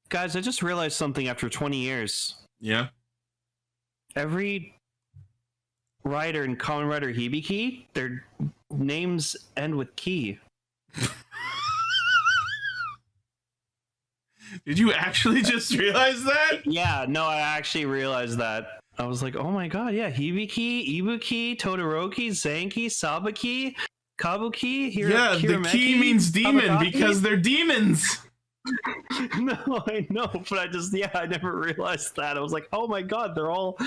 Guys, I just realized something after 20 years. Yeah. Every writer in Kamen Rider Hibiki, their names end with Ki. Did you actually just realize that? Yeah, no, I actually realized that. I was like, oh my god, yeah, Hibiki, Ibuki, Todoroki, Zanki, Sabaki, Kabuki, the Hirameki, ki means demon Kabakaki? because they're demons. No, I know, but I never realized that. I was like, oh my god, they're all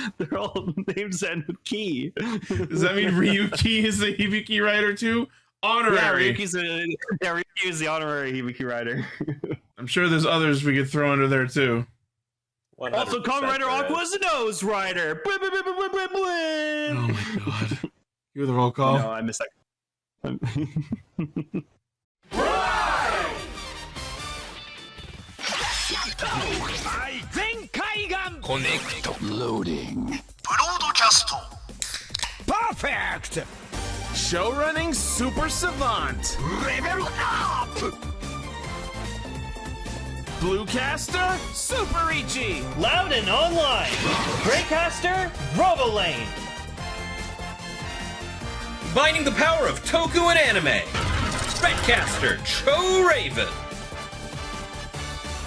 names end with Ki. Does that mean Ryuki is the Hibiki writer too? Honorary. Yeah, Ryuki is the honorary Hibiki writer. I'm sure there's others we could throw under there too. Also, Kamen Rider Aqua's the nose rider. Oh my god. You the roll call? No, I missed that. Connect. Loading. Broadcast. Perfect! Show running super savant. Level up! Bluecaster, Super Ichi. Loud and online. Greycaster, Robolane. Combining the power of Toku and anime. Speccaster, Cho Raven.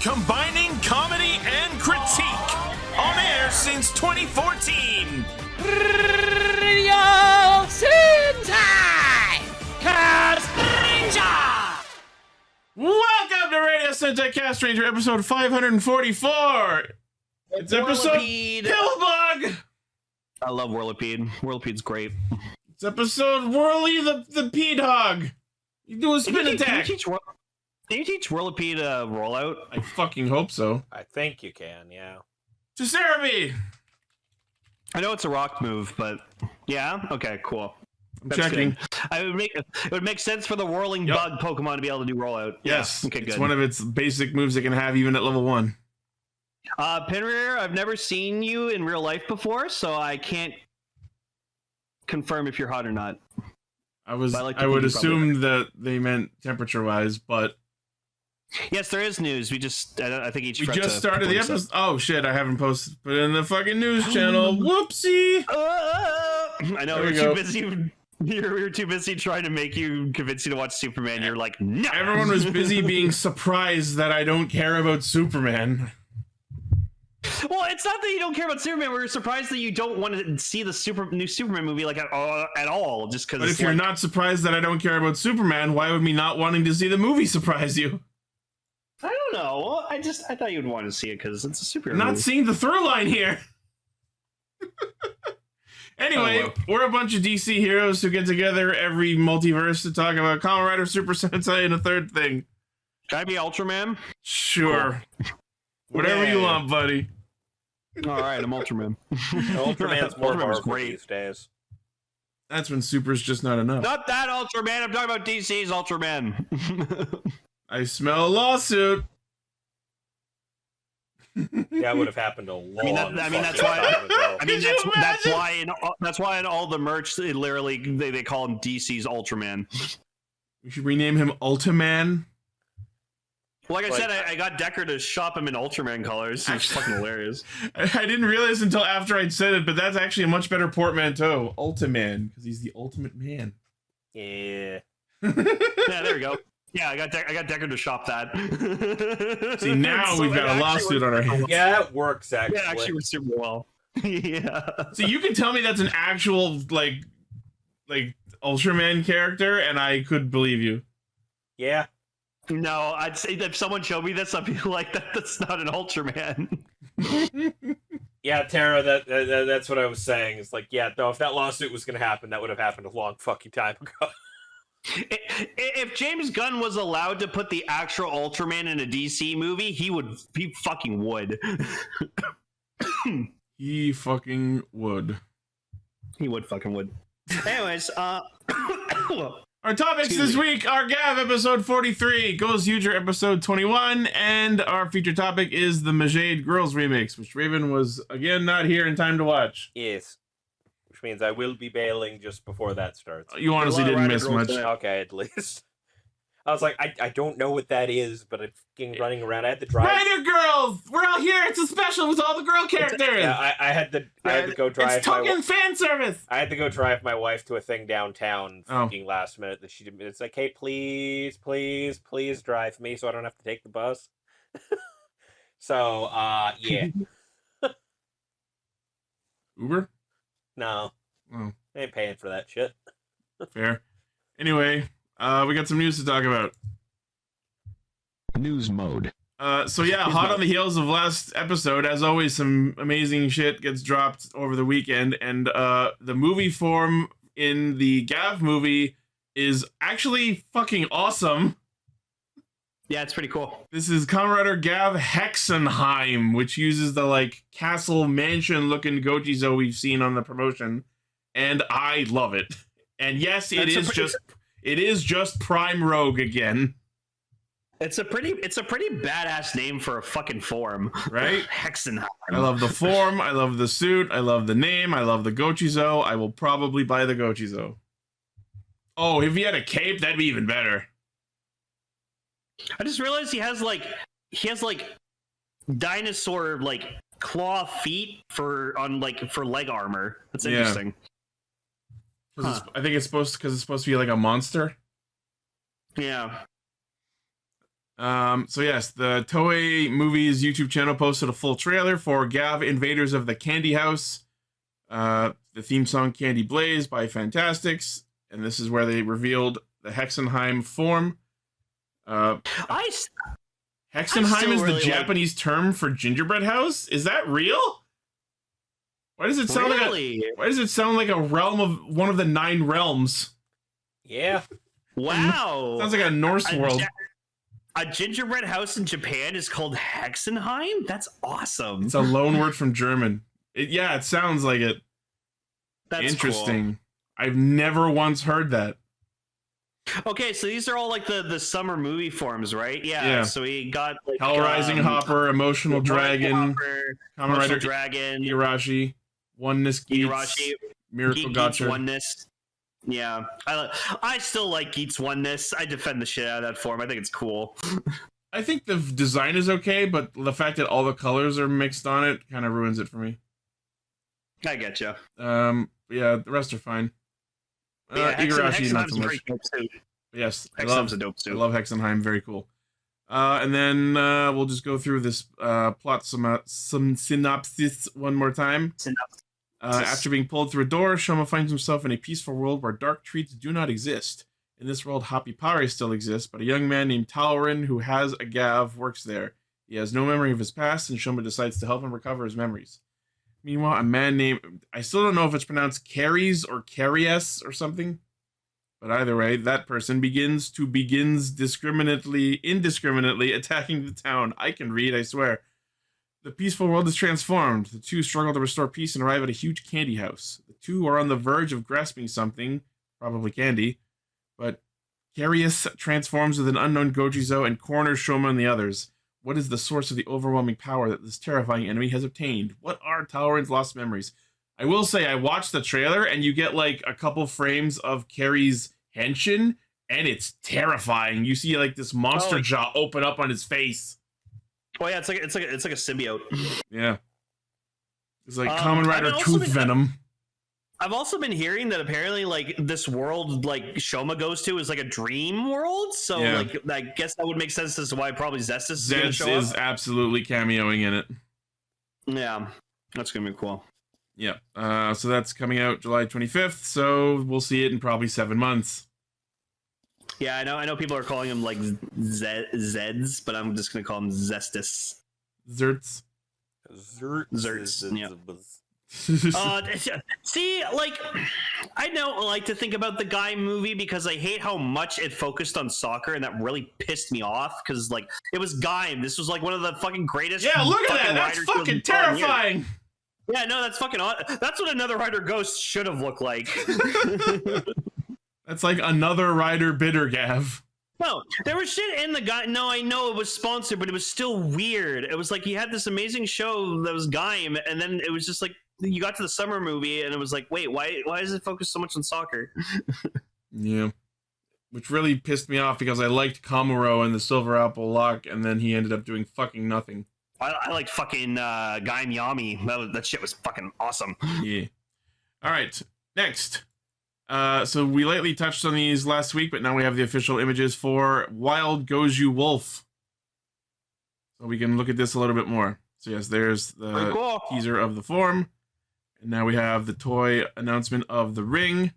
Combining comedy and critique. On air since 2014. Radio Sentai Castranger. Welcome to Radio Sentai Castranger, episode 544. It's episode Whirlipede. Pillbug. I love Whirlipede. Whirlipede's great. It's episode Whirly the Pede Hog. You do a spin attack. Can you teach Whirlipede a rollout? I fucking hope so. I think you can, yeah. To Cerebi. I know it's a rock move, but yeah, okay, cool. I'm checking. Good. It would make sense for the whirling Yep. bug Pokemon to be able to do rollout. Yes, Yeah. Okay, it's good. one of its basic moves it can have even at level 1. Pinrear, I've never seen you in real life before, so I can't confirm if you're hot or not. I I like to would think you probably assume that they meant temperature-wise, but Yes, there is news. I think each we fret's just a started the couple episode. Oh shit, I haven't posted put it in the fucking news channel. Whoopsie. I know There we we were go. too busy. We were too busy trying to convince you to watch Superman. You're like, no. Everyone was busy being surprised that I don't care about Superman. Well, it's not that you don't care about Superman. We're surprised that you don't want to see the new Superman movie like at all. Just because. But if you're not surprised that I don't care about Superman, why would me not wanting to see the movie surprise you? I don't know. I thought you'd want to see it because it's a superhero. I'm not movie. seeing the through line here. Anyway, Oh, well. we're a bunch of DC heroes who get together every multiverse to talk about Kamen Rider, Super Sentai, and a third thing. Can I be Ultraman? Sure. Whatever you Yay. want, buddy. All right, I'm Ultraman. Ultraman's more Ultraman's Marvel great. these days. That's when Super's just not enough. Not that Ultraman. I'm talking about DC's Ultraman. I smell a lawsuit. That would have happened a long that's fucking why- time ago. I mean, Could you that's why in all the merch, they call him DC's Ultraman. We should rename him Ultiman. Well, like I Like- said, I got Decker to shop him in Ultraman colors. It's fucking hilarious. I didn't realize until after I'd said it, but that's actually a much better portmanteau. Ultiman, because he's the ultimate man. Yeah. Yeah, there we go. Yeah, I got Decker to shop that. See, now So we've it got a actually lawsuit on our hands. Yeah, it works actually. Yeah, actually works super well. Yeah. So you can tell me that's an actual like Ultraman character, and I could believe you. Yeah. No, I'd say that if someone showed me this, I'd be like, that's not an Ultraman. Yeah, Tara, that's what I was saying. It's like, yeah, no, if that lawsuit was going to happen, that would have happened a long fucking time ago. If James Gunn was allowed to put the actual Ultraman in a DC movie, he fucking would. He fucking would. He fucking would. Anyways, Our topics Excuse this me. week are Gavv episode 43, Gozyuger episode 21, and our feature topic is the Majade Girls remix, which Raven was again not here in time to watch. Yes. Which means I will be bailing just before that starts. You honestly There's a lot didn't of miss Rider much. Girls Okay, at least. I was like, I don't know what that is, but I'm fucking running around. I had to drive. Rider girls, we're all here. It's a special with all the girl characters. Yeah, I had to go drive. It's token fan service. I had to go drive my wife to a thing downtown. Fucking last minute that she didn't. It's like, hey, please drive me so I don't have to take the bus. So, yeah. Uber? No. Oh. I ain't paying for that shit. Fair. Anyway, we got some news to talk about. News mode. So yeah, hot on the heels of last episode, as always, some amazing shit gets dropped over the weekend, and the movie form in the Gavv movie is actually fucking awesome. Yeah, it's pretty cool. This is Kamen Rider Gavv Hexenheim, which uses the like castle mansion looking Gojizo we've seen on the promotion, and I love it. And yes, it is just Prime Rogue again. It's a pretty badass name for a fucking form, right? Hexenheim. I love the form. I love the suit. I love the name. I love the Gochizo. I will probably buy the Gochizo. Oh, if he had a cape, that'd be even better. I just realized he has like dinosaur like claw feet for leg armor. That's interesting. Huh. I think it's supposed to be like a monster. Yeah. So yes, the Toei Movies YouTube channel posted a full trailer for Gavv Invaders of the Candy House. The theme song Candy Blaze by Fantastics, and this is where they revealed the Hexenheim form. Hexenheim is the Japanese term for gingerbread house. Is that real? Why does it sound like a realm of one of the 9 realms? Yeah. Wow. Sounds like a Norse world. A gingerbread house in Japan is called Hexenheim? That's awesome. It's a loan word from German. It sounds like it. That's interesting. Cool. I've never once heard that. Okay, so these are all like the summer movie forms, right? Yeah. So we got like Hell Rising Hopper, Emotional Dragon, Kamen Rider Dragon, Irashi, Oneness Geats, Miracle Gotcha. Oneness. Yeah, I still like Geats Oneness. I defend the shit out of that form. I think it's cool. I think the design is okay, but the fact that all the colors are mixed on it kind of ruins it for me. I get you. Yeah, the rest are fine. Igarashi, not so much. Yes, I love Hexenheim. Very cool. And then we'll just go through this plot some synopsis one more time. After being pulled through a door, Shoma finds himself in a peaceful world where dark treats do not exist. In this world, Happy Pare still exists, but a young man named Talrin, who has a Gavv, works there. He has no memory of his past, and Shoma decides to help him recover his memories. Meanwhile, a man named... I still don't know if it's pronounced Caries or Caries or something. But either way, that person begins indiscriminately attacking the town. I can read, I swear. The peaceful world is transformed. The two struggle to restore peace and arrive at a huge candy house. The two are on the verge of grasping something, probably candy, but Caries transforms with an unknown Gojizo and corners Shoma and the others. What is the source of the overwhelming power that this terrifying enemy has obtained? What are Talrin's lost memories? I will say, I watched the trailer, and you get like a couple frames of Caries' henshin, and it's terrifying. You see like this monster jaw open up on his face. Oh yeah, it's like a symbiote. Yeah, it's like Kamen Rider Tooth Venom. I've also been hearing that apparently like this world like Shoma goes to is like a dream world, so like I guess that would make sense as to why probably Zestus is gonna show up. Is absolutely cameoing in it. Yeah, that's gonna be cool. Yeah, so that's coming out July 25th. So we'll see it in probably 7 months. Yeah, I know people are calling him like Zeds, but I'm just gonna call him Zestus. Zerts. Yeah. See, like, I don't like to think about the Guy movie because I hate how much it focused on soccer, and that really pissed me off because, like, it was Guy. This was like one of the fuking greatest. Yeah, look at that. That's fucking terrifying. Yeah, no, that's fucking. That's what Another Rider Ghost should have looked like. That's like Another Rider Bitter Gavv. No, there was shit in the guy. No, I know it was sponsored, but it was still weird. It was like he had this amazing show that was Gaim, and then it was just like you got to the summer movie, and it was like, wait, why is it focused so much on soccer? Yeah. which really pissed me off because I liked Kamuro and the Silver Apple Lock, and then he ended up doing fucking nothing. I liked fucking Guy Miyami. That shit was fucking awesome. Yeah. All right, next. So we lightly touched on these last week, but now we have the official images for Wild Goju Wolf. So we can look at this a little bit more. So yes, there's the cool teaser of the form. And now we have the toy announcement of the ring.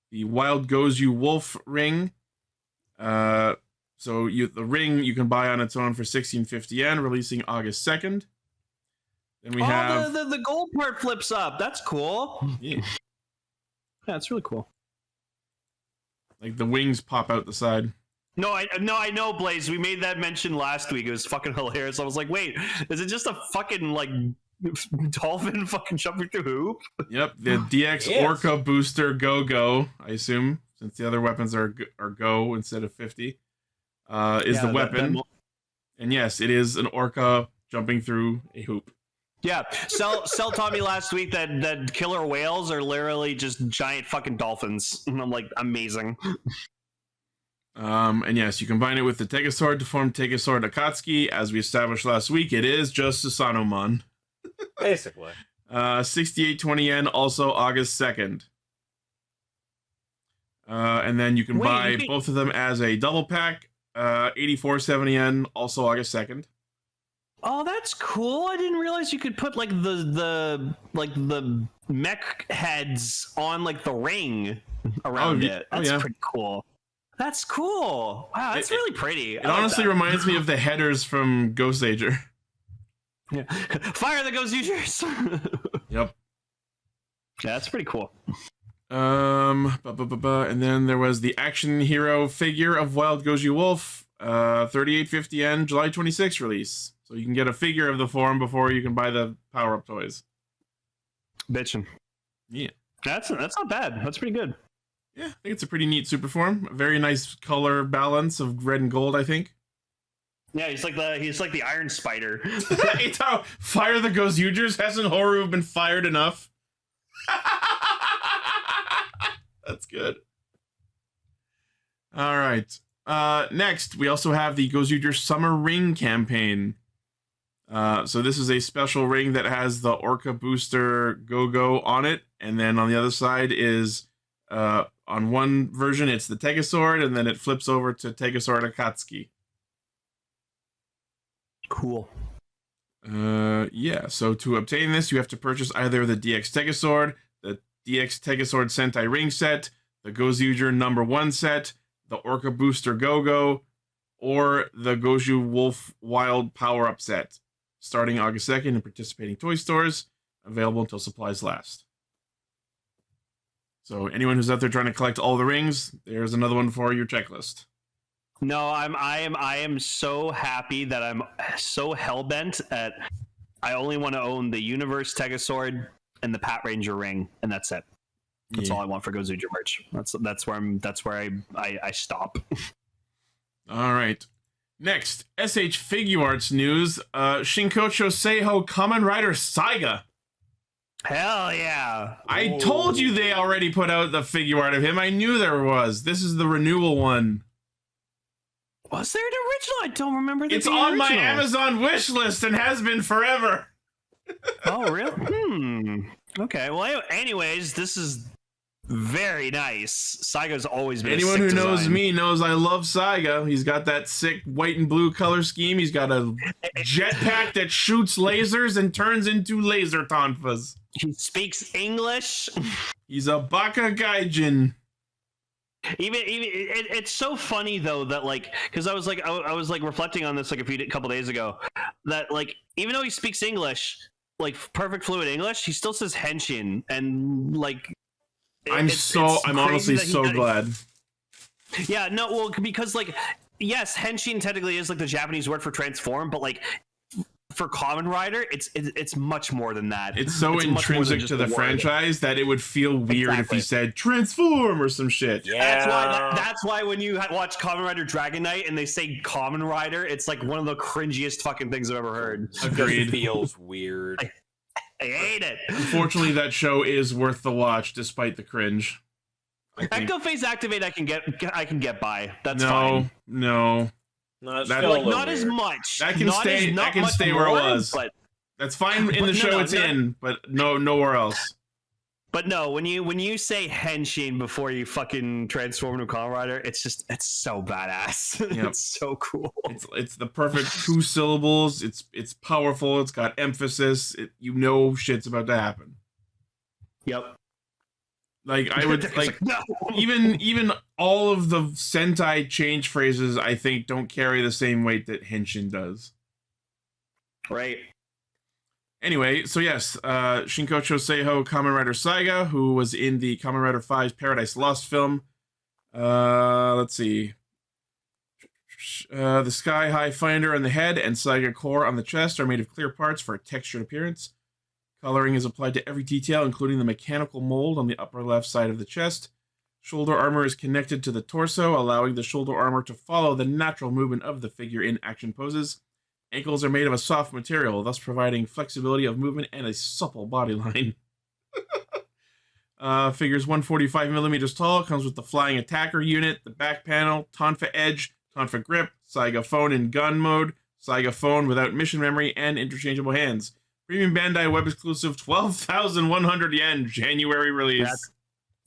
The Wild Goju Wolf ring. The ring you can buy on its own for 1650 yen, releasing August 2nd. Then we have... the gold part flips up. That's cool. Yeah. Yeah, it's really cool. Like the wings pop out the side. No, I know, Blaze. We made that mention last week. It was fucking hilarious. I was like, wait, is it just a fucking like dolphin fucking jumping through hoop? Yep, the DX Orca Booster Go, I assume, since the other weapons are Go instead of 50, is the weapon. And yes, it is an orca jumping through a hoop. Yeah, Cell taught me last week that killer whales are literally just giant fucking dolphins. And I'm like, amazing. And yes, you combine it with the Tegasword to form Tegasword Akatsuki. As we established last week, it is just Susanomon. Basically. 6820 yen, also August 2nd. And then you can buy both of them as a double pack. 8470 yen, also August 2nd. Oh, that's cool. I didn't realize you could put like the mech heads on like the ring around it. That's pretty cool. That's cool. Wow, that's really pretty. It honestly reminds me of the headers from Gozyuger. Yeah. Fire the Gozyugers. Yep. Yeah, that's pretty cool. And then there was the action hero figure of Wild Goju Wolf, 3850 yen, July 26th release. So you can get a figure of the form before you can buy the power-up toys. Bitchin'. Yeah. That's not bad. That's pretty good. Yeah, I think it's a pretty neat super form. A very nice color balance of red and gold, I think. Yeah, he's like the Iron Spider. It's how fire the Gozyugers. Hasn't Horu been fired enough? That's good. All right. Next, we also have the Gozyuger Summer Ring campaign. So this is a special ring that has the Orca Booster Go on it, and then on the other side is on one version it's the Tegasword, and then it flips over to Tegasword Akatsuki. Cool. Yeah, so to obtain this, you have to purchase either the DX Tegasword, the DX Tegasword Sentai Ring set, the Gozyuger #1 set, the Orca Booster Go, or the Goju Wolf Wild Power-Up set, starting August 2nd in participating toy stores, available until supplies last. So anyone who's out there trying to collect all the rings, there's another one for your checklist. No, I am so happy that I'm so hellbent at I only want to own the Universe Tegasword and the Pat Ranger ring, and that's it. That's all I want for Gozyuger merch. That's where I stop. All right. Next, SH Figuarts news. Shinkocho Seiho Kamen Rider Saiga. Hell yeah! I told you they already put out the figure art of him. I knew there was. This is the renewal one. Was there an original? I don't remember. It's on my Amazon wish list and has been forever. Oh, really? Okay. Well, anyways, this is very nice. Saiga's always been anyone who knows me knows I love Saiga. He's got that sick white and blue color scheme. He's got a jetpack that shoots lasers and turns into laser tonfas. He speaks English. He's a Baka Gaijin. Even it's so funny though that like because I was like reflecting on this like a couple days ago that like even though he speaks English like perfect fluid English, he still says henshin and like I'm honestly so glad. Yeah, no, well because like yes, henshin technically is like the Japanese word for transform, but like for Kamen Rider, it's much more than that. It's so intrinsic to the franchise that it would feel weird if he said transform or some shit. Yeah, that's why when you watch Kamen Rider Dragon Knight and they say Kamen Rider, it's like one of the cringiest fucking things I've ever heard. Agreed. It feels weird. I hate it. Unfortunately, that show is worth the watch despite the cringe. Ecto Phase Activate, I can get by. That's fine. No. Not as much. That can stay where it was. But that's fine in the show it's in, but nowhere else. But no, when you say Henshin before you fucking transform into Kamen Rider, it's so badass. Yep. It's so cool. It's the perfect 2 syllables. It's powerful. It's got emphasis. Shit's about to happen. Yep. Like I would no. even all of the Sentai change phrases I think don't carry the same weight that Henshin does. Right. Anyway, so yes, Shinkocho Seiho Kamen Rider Saiga, who was in the Kamen Rider 5's Paradise Lost film. Let's see. The Sky High Finder on the head and Saiga Core on the chest are made of clear parts for a textured appearance. Coloring is applied to every detail, including the mechanical mold on the upper left side of the chest. Shoulder armor is connected to the torso, allowing the shoulder armor to follow the natural movement of the figure in action poses. Ankles are made of a soft material, thus providing flexibility of movement and a supple body line. Figure's 145 millimeters tall, comes with the flying attacker unit, the back panel, Tonfa edge, Tonfa grip, Saiga phone in gun mode, Saiga phone without mission memory, and interchangeable hands. Premium Bandai web exclusive 12,100 yen, January release.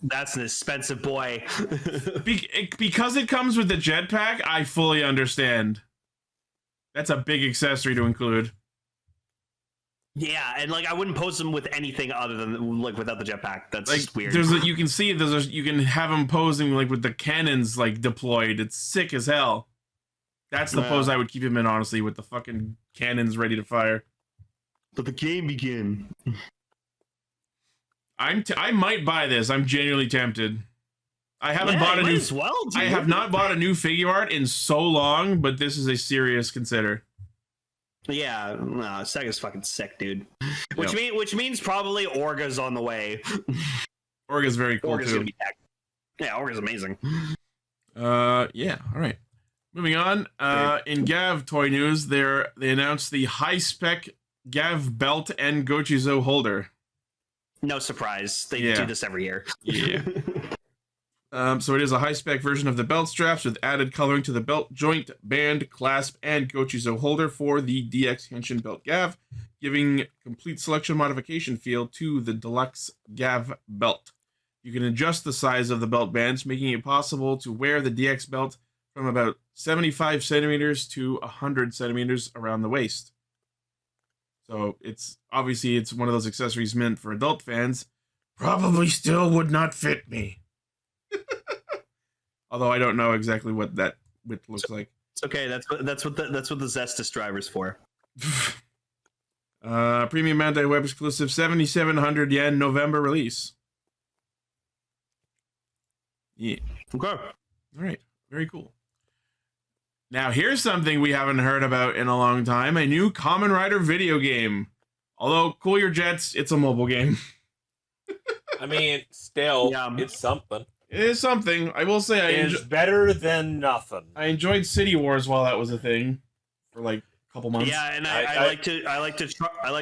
That's an expensive boy. Because it comes with the jetpack, I fully understand. That's a big accessory to include. Yeah, and I wouldn't pose them with anything other than without the jetpack. That's just weird. You can see you can have them posing with the cannons deployed. It's sick as hell. That's the pose I would keep him in, honestly, with the fucking cannons ready to fire. But the game begin. I might buy this. I'm genuinely tempted. I haven't bought a new. I have not bought a new figure art in so long, but this is a serious consider. Yeah, no, Sega's fucking sick, dude. Which means probably Orga's on the way. Orga's very cool too. Yeah, Orga's amazing. Yeah. All right. Moving on. In Gavv toy news, they announced the high spec Gavv belt and Gochizo holder. No surprise. They do this every year. Yeah. So it is a high-spec version of the belt straps with added coloring to the belt joint, band, clasp, and Gochizo holder for the DX Henshin belt Gavv, giving complete selection modification feel to the deluxe Gavv belt. You can adjust the size of the belt bands, making it possible to wear the DX belt from about 75 centimeters to 100 centimeters around the waist. So it's one of those accessories meant for adult fans. Probably still would not fit me. Although I don't know exactly what that width looks like. It's okay. That's what the Zestus driver's for. Premium Bandai web exclusive 7,700 yen November release. Yeah. Okay. All right. Very cool. Now here's something we haven't heard about in a long time: a new Kamen Rider video game. Although Cool Your Jets, it's a mobile game. I mean, still, it's something. It is something. I will say it's better than nothing. I enjoyed City Wars while that was a thing for a couple months. Yeah, and I like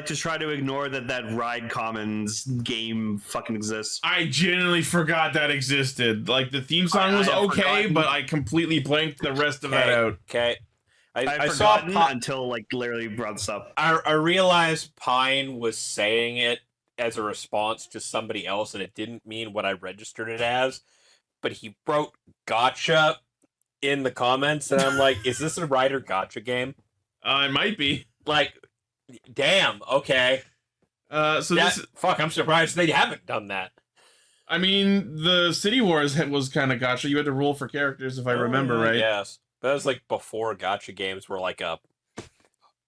to try to ignore that Ride Commons game fucking exists. I genuinely forgot that existed. The theme song was okay, but I completely blanked the rest of that out. Okay. I saw until literally brought this up. I realized Pine was saying it as a response to somebody else, and it didn't mean what I registered it as. But he wrote gotcha in the comments, and I'm like, is this a Rider gotcha game? It might be. Damn, okay. Fuck, I'm surprised they haven't done that. I mean, the City Wars was kind of gotcha. You had to roll for characters, if I remember right. Yes. That was before gotcha games were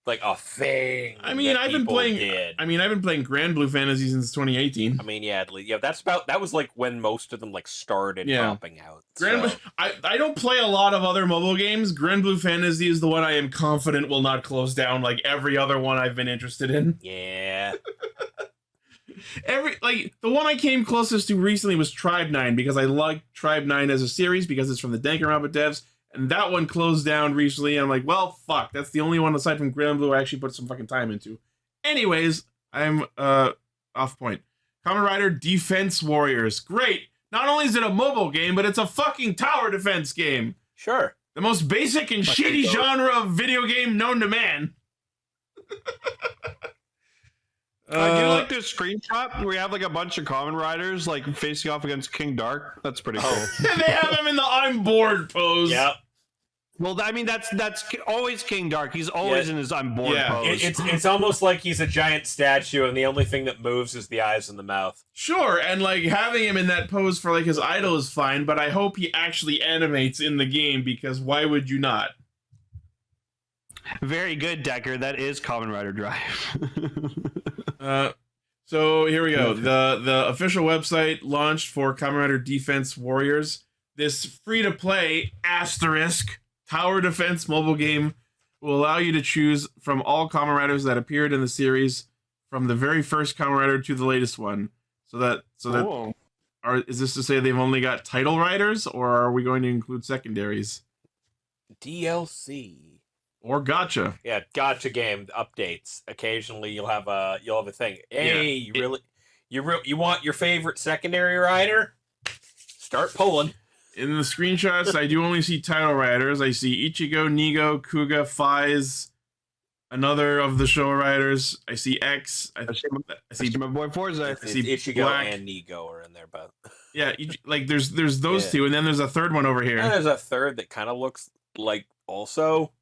a thing. I mean, I've been playing Grand Blue Fantasy since 2018. I mean, that was when most of them started popping out. I don't play a lot of other mobile games. Grand Blue Fantasy is the one I am confident will not close down like every other one I've been interested in. Yeah. The one I came closest to recently was Tribe 9 because I like Tribe 9 as a series because it's from the Danganronpa devs. And that one closed down recently, and I'm like, well, fuck. That's the only one aside from Grand Blue I actually put some fucking time into. Anyways, I'm off point. Kamen Rider Defense Warriors. Great! not only is it a mobile game, but it's a fucking tower defense game. Sure. The most basic and shitty genre of video game known to man. Do you like this screenshot where we have like a bunch of Kamen Riders like facing off against King Dark? That's pretty cool. And they have him in the I'm bored pose. Yep. Well, I mean, that's always King Dark. He's always in his I'm bored pose. It's almost like he's a giant statue, and the only thing that moves is the eyes and the mouth. Sure, and like having him in that pose for like his idol is fine, but I hope he actually animates in the game, because why would you not? Very good, Decker. That is Kamen Rider Drive. So here we go. The official website launched for Kamen Rider Defense Warriors. This free-to-play asterisk tower defense mobile game will allow you to choose from all Kamen Riders that appeared in the series, from the very first Kamen Rider to the latest one. Is this to say they've only got title riders, or are we going to include secondaries? DLC. Or gotcha. Yeah, gotcha game updates. Occasionally you'll have a thing. Hey, you want your favorite secondary rider? Start pulling. In the screenshots, I do only see title riders. I see Ichigo, Nigo, Kuga, Faiz, another of the show riders. I see X. I see my boy Forza. I see Ichigo Black. and Nigo are in there, but yeah, like there's those two, and then there's a third one over here. And there's a third that kind of looks like also.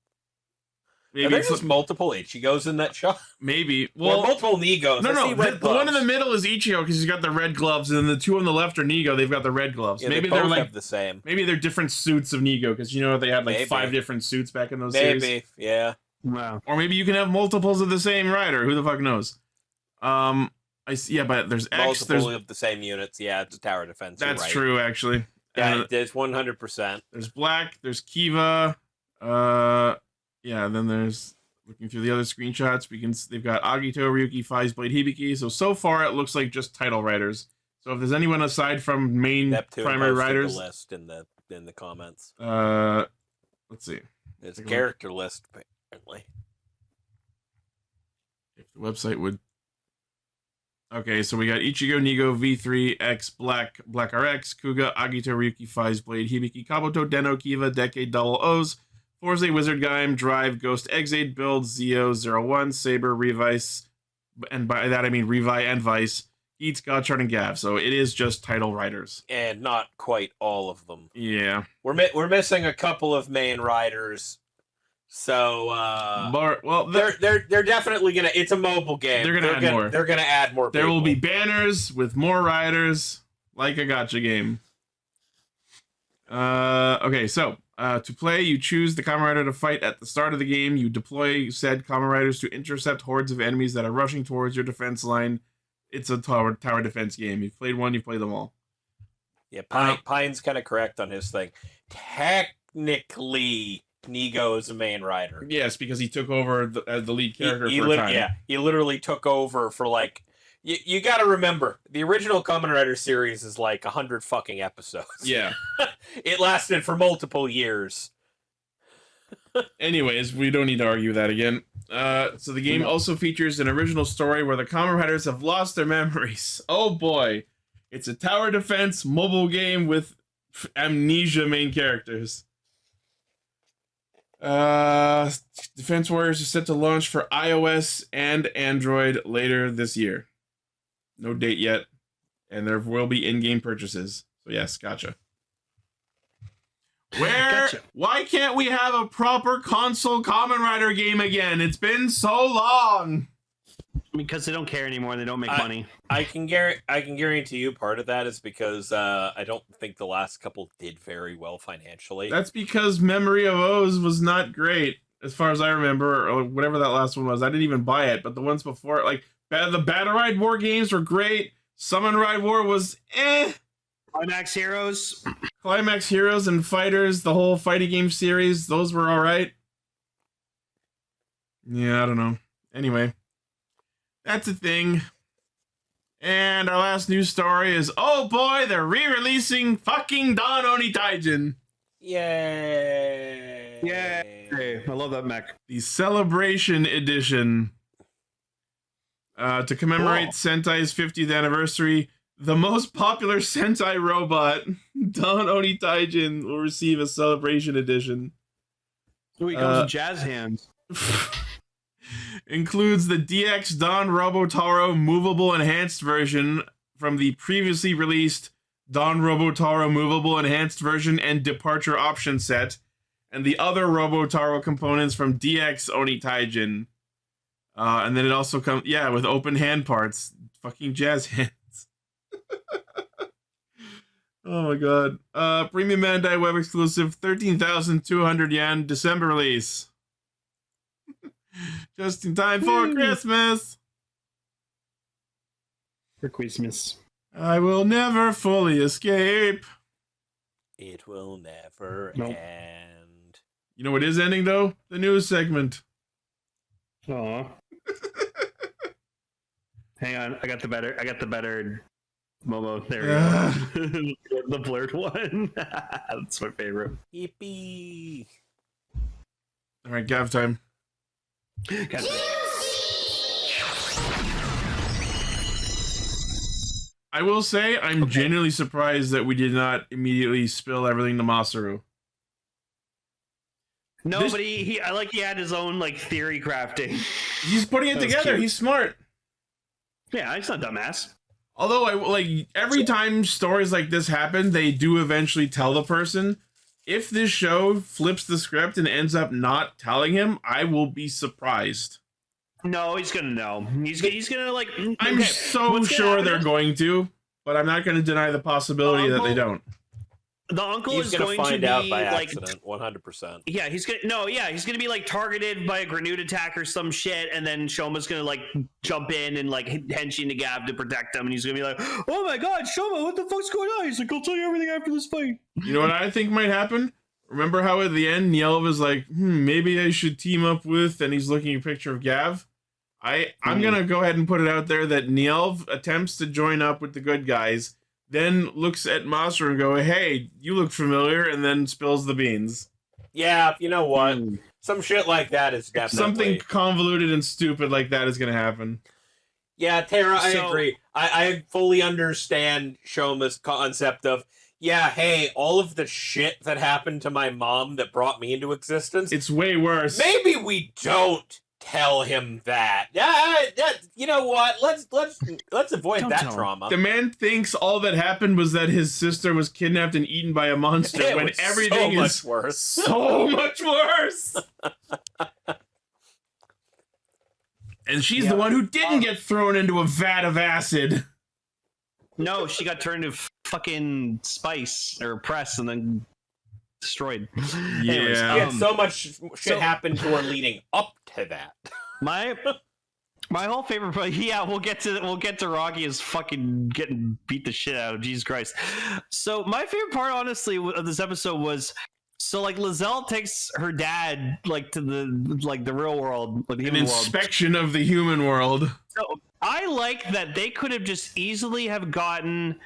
Maybe are there just multiple Ichigos in that shot? Maybe. Well, multiple Nigos. No. The one in the middle is Ichigo because he's got the red gloves, and then the two on the left are Nigo. They've got the red gloves. Yeah, maybe they both they're like have the same. Maybe they're different suits of Nigo, because you know they had like 5 different suits back in those series. Maybe, yeah. Wow. Or maybe you can have multiples of the same rider. Who the fuck knows? I see. Yeah, but there's X. Multiple of the same units. Yeah, it's a tower defense. That's true, actually. Yeah, there's 100%. There's Black. There's Kiva. Yeah. And then there's. Looking through the other screenshots, they've got Agito, Ryuki, Faiz, Blade, Hibiki. So far it looks like just title riders. So if there's anyone aside from main Neptune primary riders, the list in the comments. Let's see. There's a character list apparently. If the website would. Okay, so we got Ichigo, Nigo, V3, X, Black, Black RX, Kuga, Agito, Ryuki, Faiz, Blade, Hibiki, Kabuto, Deno, Kiva, Decade, Double O's, Forza, Wizard Gaim, Drive, Ghost, Exade, Build, Zeo, 01, Saber, Revice, and by that I mean Revi and Vice, Eats, Godchart, and Gavv. So it is just title riders. And not quite all of them. Yeah. We're missing a couple of main riders. So they're definitely gonna. It's a mobile game. They're gonna add more. They're gonna add more. There will be banners with more riders, like a gotcha game. Okay, so to play, you choose the Kamen Rider to fight at the start of the game. You deploy said Kamen Riders to intercept hordes of enemies that are rushing towards your defense line. It's a tower defense game. You've played one, you've played them all. Yeah, Pine's kind of correct on his thing. Technically, Nigo is a main rider. Yes, because he took over as the lead character for a time. Yeah, he literally took over for like. You got to remember, the original Kamen Rider series is like 100 fucking episodes. Yeah. It lasted for multiple years. Anyways, we don't need to argue that again. So the game also features an original story where the Kamen Riders have lost their memories. Oh boy. It's a tower defense mobile game with amnesia main characters. Defense Warriors is set to launch for iOS and Android later this year. No date yet, and there will be in-game purchases. So yes, gotcha. Why can't we have a proper console Kamen Rider game again? It's been so long. Because they don't care anymore. They don't make money. I can guarantee you part of that is because I don't think the last couple did very well financially. That's because Memory of O's was not great, as far as I remember, or whatever that last one was. I didn't even buy it, but the ones before it, like the Battle Ride War games were great. Summon Ride War was Climax Heroes. Climax Heroes and Fighters, the whole fighting game series, those were alright. Yeah, I don't know. Anyway, that's a thing. And our last news story is, oh boy, they're re-releasing fucking Don Oni Taijin. Yay! Yay! I love that mech. The Celebration Edition. To commemorate Sentai's 50th anniversary, The most popular Sentai robot, Don Oni Taijin, will receive a celebration edition. Oh, he comes with jazz hands. Includes the DX Don Robotaro movable enhanced version from the previously released Don Robotaro movable enhanced version and departure option set, and the other Robotaro components from DX Oni Taijin. And then it also comes, with open hand parts. Fucking jazz hands. Oh my god. Premium Bandai web exclusive, 13,200 yen, December release. Just in time for Christmas. For Christmas. I will never fully escape. It will never end. You know what is ending though? The news segment. Aw. Hang on, I got the better Momo. There we go. The blurred one. That's my favorite. Yippee! All right, Gavv time. I will say I'm genuinely surprised that we did not immediately spill everything to Masaru. No, but he had his own like theory crafting. He's putting it together. Cute. He's smart. Yeah, he's not dumbass. Although every time stories like this happen, they do eventually tell the person. If this show flips the script and ends up not telling him, I will be surprised. No, he's gonna know. He's gonna like. I'm so sure they're going to, but I'm not going to deny the possibility that they don't. The uncle is going to find out be by like accident, 100%. Yeah, he's gonna be like targeted by a grenade attack or some shit, and then Shoma's gonna like jump in and like henching to Gavv to protect him, and he's gonna be like, "Oh my god, Shoma, what the fuck's going on?" He's like, "I'll tell you everything after this fight." You know what I think might happen? Remember how at the end Nielv is like, maybe I should team up with, and he's looking at a picture of Gavv. I'm gonna go ahead and put it out there that Nielv attempts to join up with the good guys, then looks at Masaru and go, "Hey, you look familiar," and then spills the beans. Yeah, you know what? Some shit like that is definitely... Something convoluted and stupid like that is going to happen. Yeah, Tara, I agree. I fully understand Shoma's concept of, hey, all of the shit that happened to my mom that brought me into existence... It's way worse. Maybe we don't tell him that. You know what? Let's avoid that trauma. The man thinks all that happened was that his sister was kidnapped and eaten by a monster when everything is so much worse. And she's the one who didn't get thrown into a vat of acid. No, she got turned to fucking spice or press and then destroyed. Yeah. Anyways, so much shit happened to her leading up to that. My whole favorite part, we'll get to Rocky is fucking getting beat the shit out of. Jesus Christ. So my favorite part, honestly, of this episode was, so like Lizelle takes her dad like to the real world, like the human world. Inspection of the human world. So I like that they could have just easily have gotten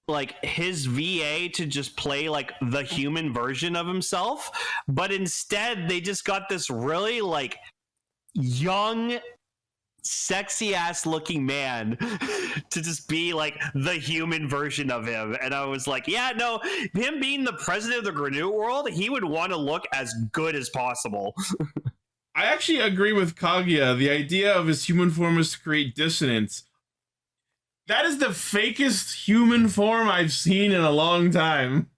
like his VA to just play like the human version of himself, but instead they just got this really like young, sexy ass looking man to just be like the human version of him. And I was like, yeah, no, him being the president of the Grenade world, he would want to look as good as possible. I actually agree with Kaguya. The idea of his human form is to create dissonance. That is the fakest human form I've seen in a long time.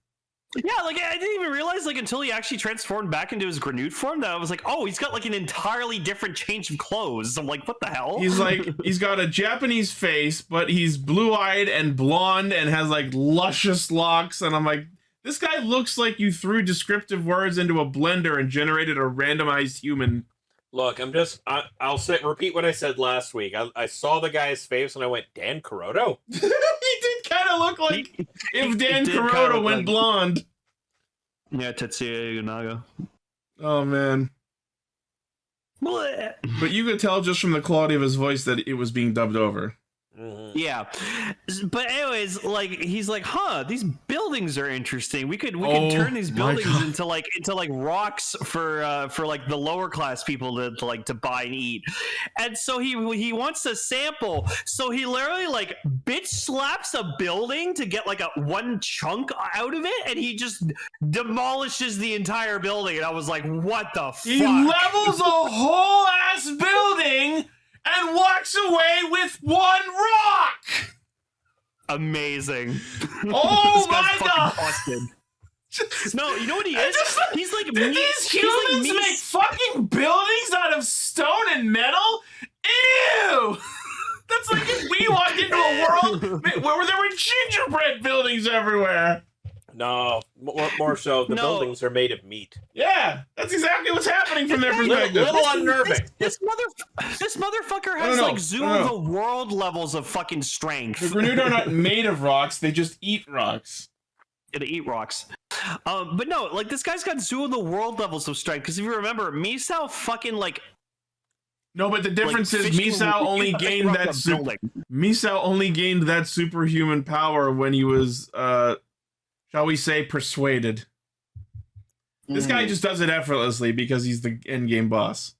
Yeah, like I didn't even realize like until he actually transformed back into his Grenade form that I was like, oh, he's got like an entirely different change of clothes. I'm like, what the hell? He's got a Japanese face, but he's blue-eyed and blonde and has like luscious locks, and I'm like, this guy looks like you threw descriptive words into a blender and generated a randomized human. Look, I'll repeat what I said last week. I saw the guy's face and I went, Dan Kuroto? He did kind of look like if Dan Kuroto went blonde. Yeah, Tetsuya Yunaga. Oh, man. Blech. But you could tell just from the quality of his voice that it was being dubbed over. Yeah, but anyways, like he's like, these buildings are interesting. We could turn these buildings into like rocks for like the lower class people to buy and eat. And so he wants to sample. So he literally like bitch slaps a building to get like one chunk out of it, and he just demolishes the entire building. And I was like, what the fuck? He levels a whole ass building and walks away with one rock. Amazing. Oh my god. No, you know what he is? He's like did these humans make fucking buildings out of stone and metal? Ew. That's like if we walked into a world where there were gingerbread buildings everywhere. No, more so, the buildings are made of meat. Yeah, that's exactly what's happening from their perspective. Little unnerving. This motherfucker has like Zoo of the World levels of fucking strength. The Grenade are not made of rocks; they just eat rocks. Yeah, they eat rocks. But no, like this guy's got Zoo of the World levels of strength. Because if you remember, Misao fucking like. No, but the difference is Misao only gained that. Misao only gained that superhuman power when he was. Shall we say, persuaded. This guy just does it effortlessly because he's the endgame boss.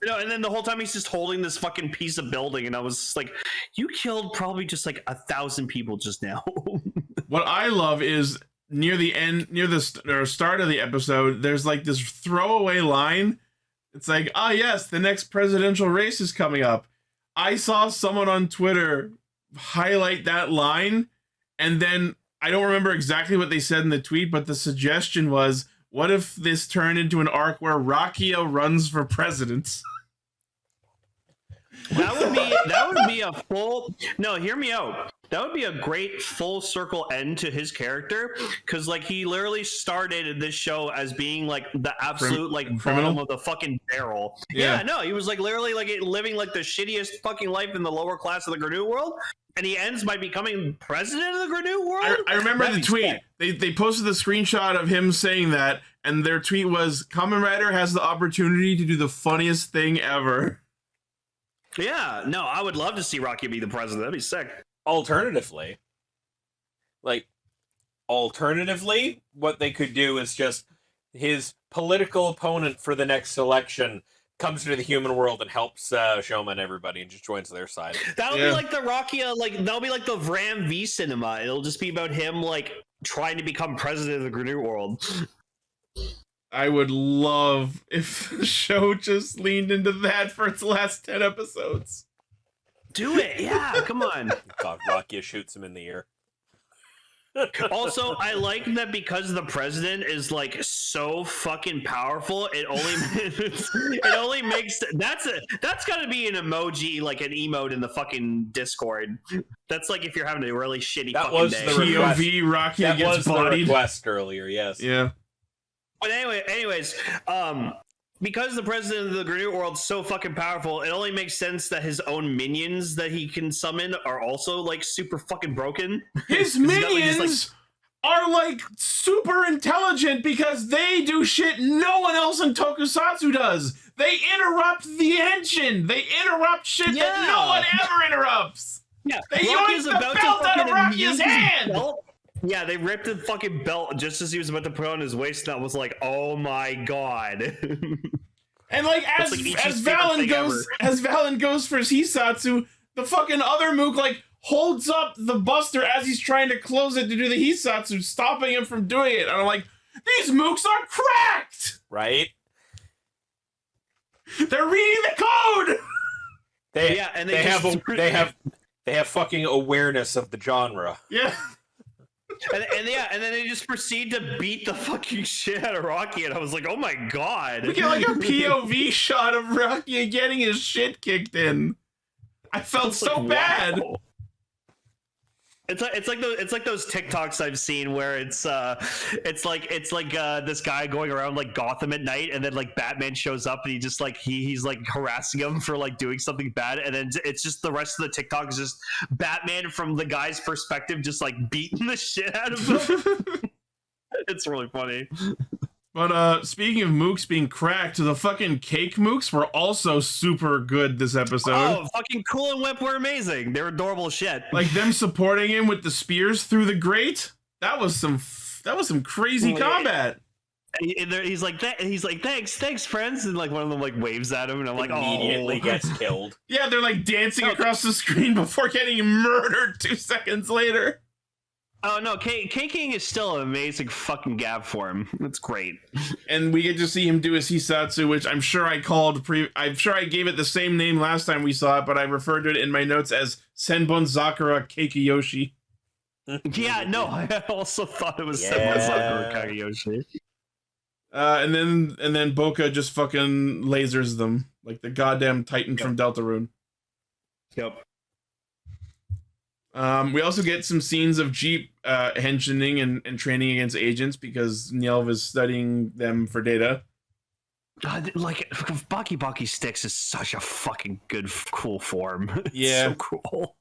And then the whole time he's just holding this fucking piece of building, and I was just like, you killed probably just like 1,000 people just now. What I love is near the start of the episode, there's like this throwaway line. It's like, yes, the next presidential race is coming up. I saw someone on Twitter highlight that line, and then I don't remember exactly what they said in the tweet, but the suggestion was, what if this turned into an arc where Rakia runs for president? That would be a full... No, hear me out. That would be a great full circle end to his character, because like he literally started this show as being like the absolute bottom of the fucking barrel. Yeah, no, he was like literally like living like the shittiest fucking life in the lower class of the Grenade world. And he ends by becoming president of the Grenade world? I remember the tweet. They posted the screenshot of him saying that, and their tweet was, Kamen Rider has the opportunity to do the funniest thing ever. Yeah, no, I would love to see Rocky be the president. That'd be sick. Alternatively, what they could do is just his political opponent for the next election comes into the human world and helps Shoma and everybody and just joins their side. That'll be like the Rocky, that'll be like the Ram V cinema. It'll just be about him like trying to become president of the Grenade world. I would love if the show just leaned into that for its last 10 episodes. Do it, yeah, come on. God, Rocky shoots him in the ear. Also, I like that because the president is like so fucking powerful. It only makes that's got to be an emoji, like an emote in the fucking Discord. That's like if you're having a really shitty fucking day. POV Rocky that gets was bodied. The request earlier, yes. Yeah. But anyways, because the president of the Grenade world is so fucking powerful, it only makes sense that his own minions that he can summon are also like super fucking broken. His minions are like super intelligent because they do shit no one else in Tokusatsu does. They interrupt the engine. They interrupt shit that no one ever interrupts. Yeah, they yoink the belt out of Rakia's hand. Yeah, they ripped the fucking belt just as he was about to put it on his waist, and I was like, "Oh my god!" And like as Valen goes for Hisatsu, the fucking other Mook like holds up the Buster as he's trying to close it to do the Hisatsu, stopping him from doing it. And I'm like, these Mooks are cracked, right? They're reading the code. They have fucking awareness of the genre. Yeah. And then they just proceed to beat the fucking shit out of Rocky, and I was like, oh my god. We get like a POV shot of Rocky getting his shit kicked in. I felt so bad. Wow. It's like those TikToks I've seen where it's like this guy going around like Gotham at night, and then like Batman shows up and he just like he's like harassing him for like doing something bad, and then it's just the rest of the TikTok is just Batman from the guy's perspective just like beating the shit out of him. It's really funny. But speaking of mooks being cracked, the fucking cake mooks were also super good this episode. Oh, fucking Cool and Whip were amazing. They were adorable shit. Like them supporting him with the spears through the grate. That was some crazy combat. He's like, thanks, friends, and like one of them like waves at him, and I'm like, immediately gets killed. Yeah, they're like dancing across the screen before getting murdered 2 seconds later. Oh no, K-King is still an amazing fucking Gavv form. That's great. And we get to see him do his Hisatsu, which I'm sure I gave it the same name last time we saw it, but I referred to it in my notes as Senbon Sakura Kekiyoshi. Yeah, no, I also thought it was Senbon Sakura Kekiyoshi. And then Bocca just fucking lasers them like the goddamn Titan from Deltarune. Yep. We also get some scenes of Jeep henching and training against agents because Nielv is studying them for data. God, like Baki Sticks is such a fucking good, cool form. It's so cool.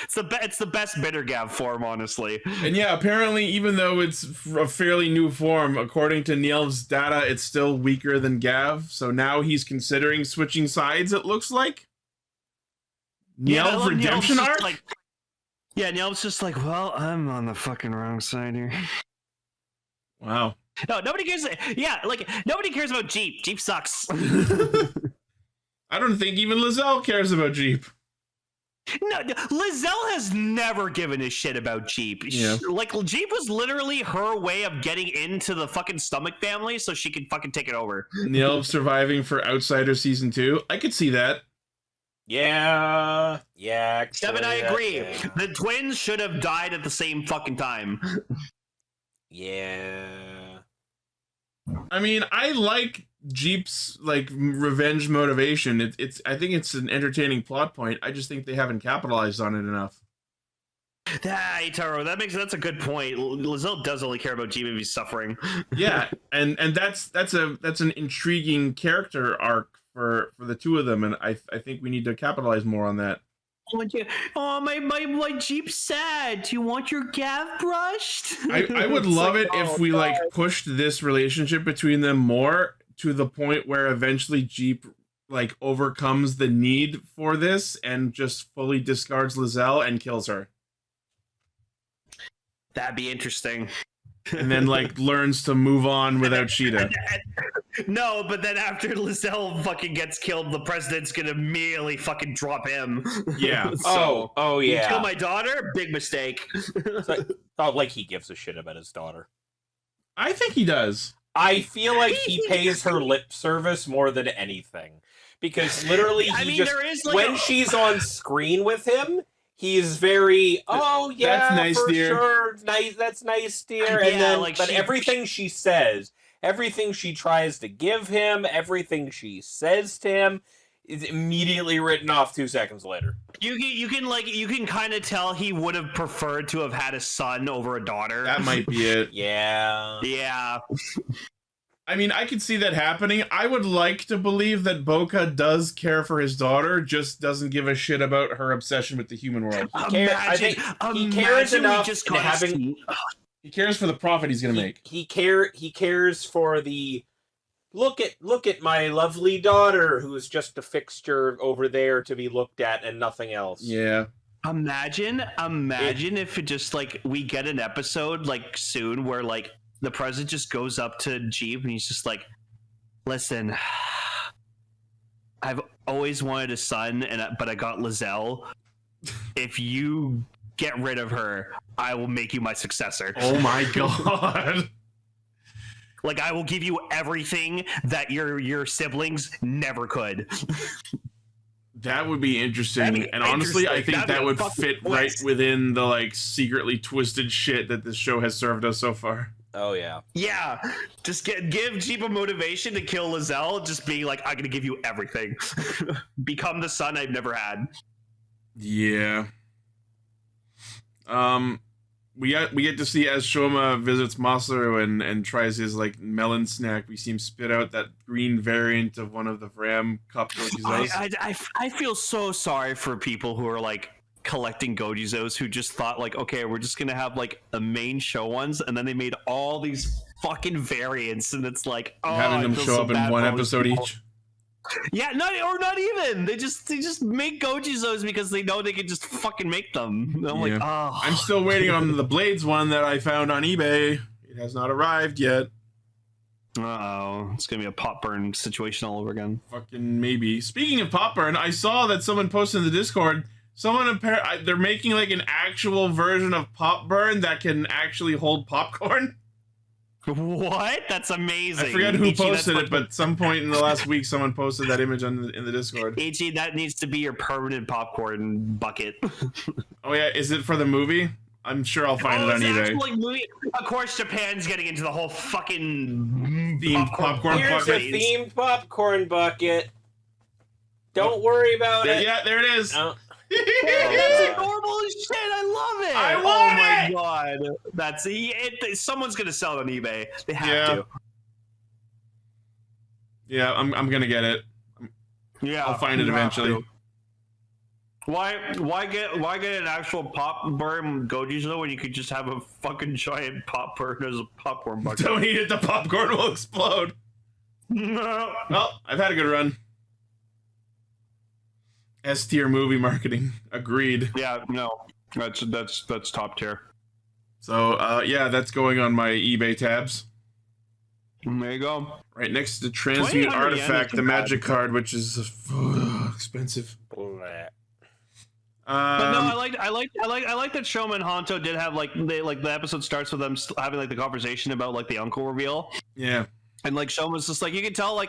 It's the best bitter Gavv form, honestly. And yeah, apparently, even though it's a fairly new form, according to Nielv's data, it's still weaker than Gavv. So now he's considering switching sides. It looks like Nielv redemption arc. Yeah, Nielv's just like, well, I'm on the fucking wrong side here. Wow. No, nobody cares. Yeah, like, nobody cares about Jeep. Jeep sucks. I don't think even Lizelle cares about Jeep. No, Lizelle has never given a shit about Jeep. Yeah. Like, Jeep was literally her way of getting into the fucking Stomach family so she could fucking take it over. Nielv surviving for Outsider Season 2. I could see that. Yeah. Devin, I agree. Yeah. The twins should have died at the same fucking time. Yeah. I mean, I like Jeep's like revenge motivation. I think it's an entertaining plot point. I just think they haven't capitalized on it enough. Hey, Taro, that's a good point. Lizelle does only care about Jeep if he's suffering. Yeah, and that's an intriguing character arc for the two of them, and I think we need to capitalize more on that. Oh, my Jeep's sad. Do you want your Gavv brushed? I would love it if we like pushed this relationship between them more to the point where eventually Jeep like overcomes the need for this and just fully discards Lizelle and kills her. That'd be interesting. And then like learns to move on without Sheeta. No, but then after Lizelle fucking gets killed, the president's gonna immediately fucking drop him. Yeah. So, oh yeah. Kill my daughter? Big mistake. It's not like he gives a shit about his daughter. I think he does. I feel like he pays her lip service more than anything. Because literally when she's on screen with him, he's very, oh yeah, that's nice, for dear. Sure, nice. That's nice, dear. And then, like, but everything she says, everything she tries to give him, everything she says to him, is immediately written off 2 seconds later. You can kind of tell he would have preferred to have had a son over a daughter. That might be it. Yeah. I mean, I could see that happening. I would like to believe that Bocca does care for his daughter, just doesn't give a shit about her obsession with the human world. He cares enough in having. He cares for the profit he's gonna make. He cares for the look at my lovely daughter who's just a fixture over there to be looked at and nothing else. Yeah. Imagine if it just like we get an episode like soon where like the president just goes up to Jeep and he's just like, listen, I've always wanted a son, but I got Lizelle. If you get rid of her, I will make you my successor. Oh my god. Like, I will give you everything that your siblings never could. That would be interesting. And honestly, I think that would fit right within the like secretly twisted shit that this show has served us so far. Oh yeah. Yeah. Just give Jeep a motivation to kill Lizelle, just being like, I'm gonna give you everything. Become the son I've never had. Yeah. We get to see as Shoma visits Masaru and tries his like melon snack. We see him spit out that green variant of one of the Vram cup Gozyuzos. I feel so sorry for people who are like collecting Gozyuzos who just thought like, okay, we're just gonna have like the main show ones, and then they made all these fucking variants, and it's like, oh, having them show up in one episode each. Yeah, not even. They just make Gozyugers because they know they can just fucking make them. And I'm like, oh. I'm still waiting on the Blades one that I found on eBay. It has not arrived yet. Uh-oh. It's gonna be a pop burn situation all over again. Fucking maybe. Speaking of pop burn, I saw that someone posted in the Discord, they're making like an actual version of pop burn that can actually hold popcorn. What? That's amazing. I forget who posted it, but some point in the last week, someone posted that image in the Discord. Ichi, that needs to be your permanent popcorn bucket. Oh yeah, is it for the movie? I'm sure I'll find it on eBay. Like movie? Of course, Japan's getting into the whole fucking themed popcorn bucket. Here's a themed popcorn bucket. Don't worry about it. Yeah, there it is. Oh. That's adorable as shit. I love it. I want it. Oh my god, that's it. Someone's gonna sell it on eBay. They have to. Yeah, I'm gonna get it. Yeah, I'll find it eventually. Why get an actual pop burn Gozyuger when you could just have a fucking giant pop burn as a popcorn bucket? Don't eat it. The popcorn will explode. No. Well, I've had a good run. S-tier movie marketing. Agreed. Yeah, no. That's top tier. So, yeah, that's going on my eBay tabs. There you go. Right next to Transmute Artifact, the magic card, which is expensive. But no, I like that Shoma and Honto did have the episode starts with them having like the conversation about like the uncle reveal. Yeah. And like Shoma's just like you can tell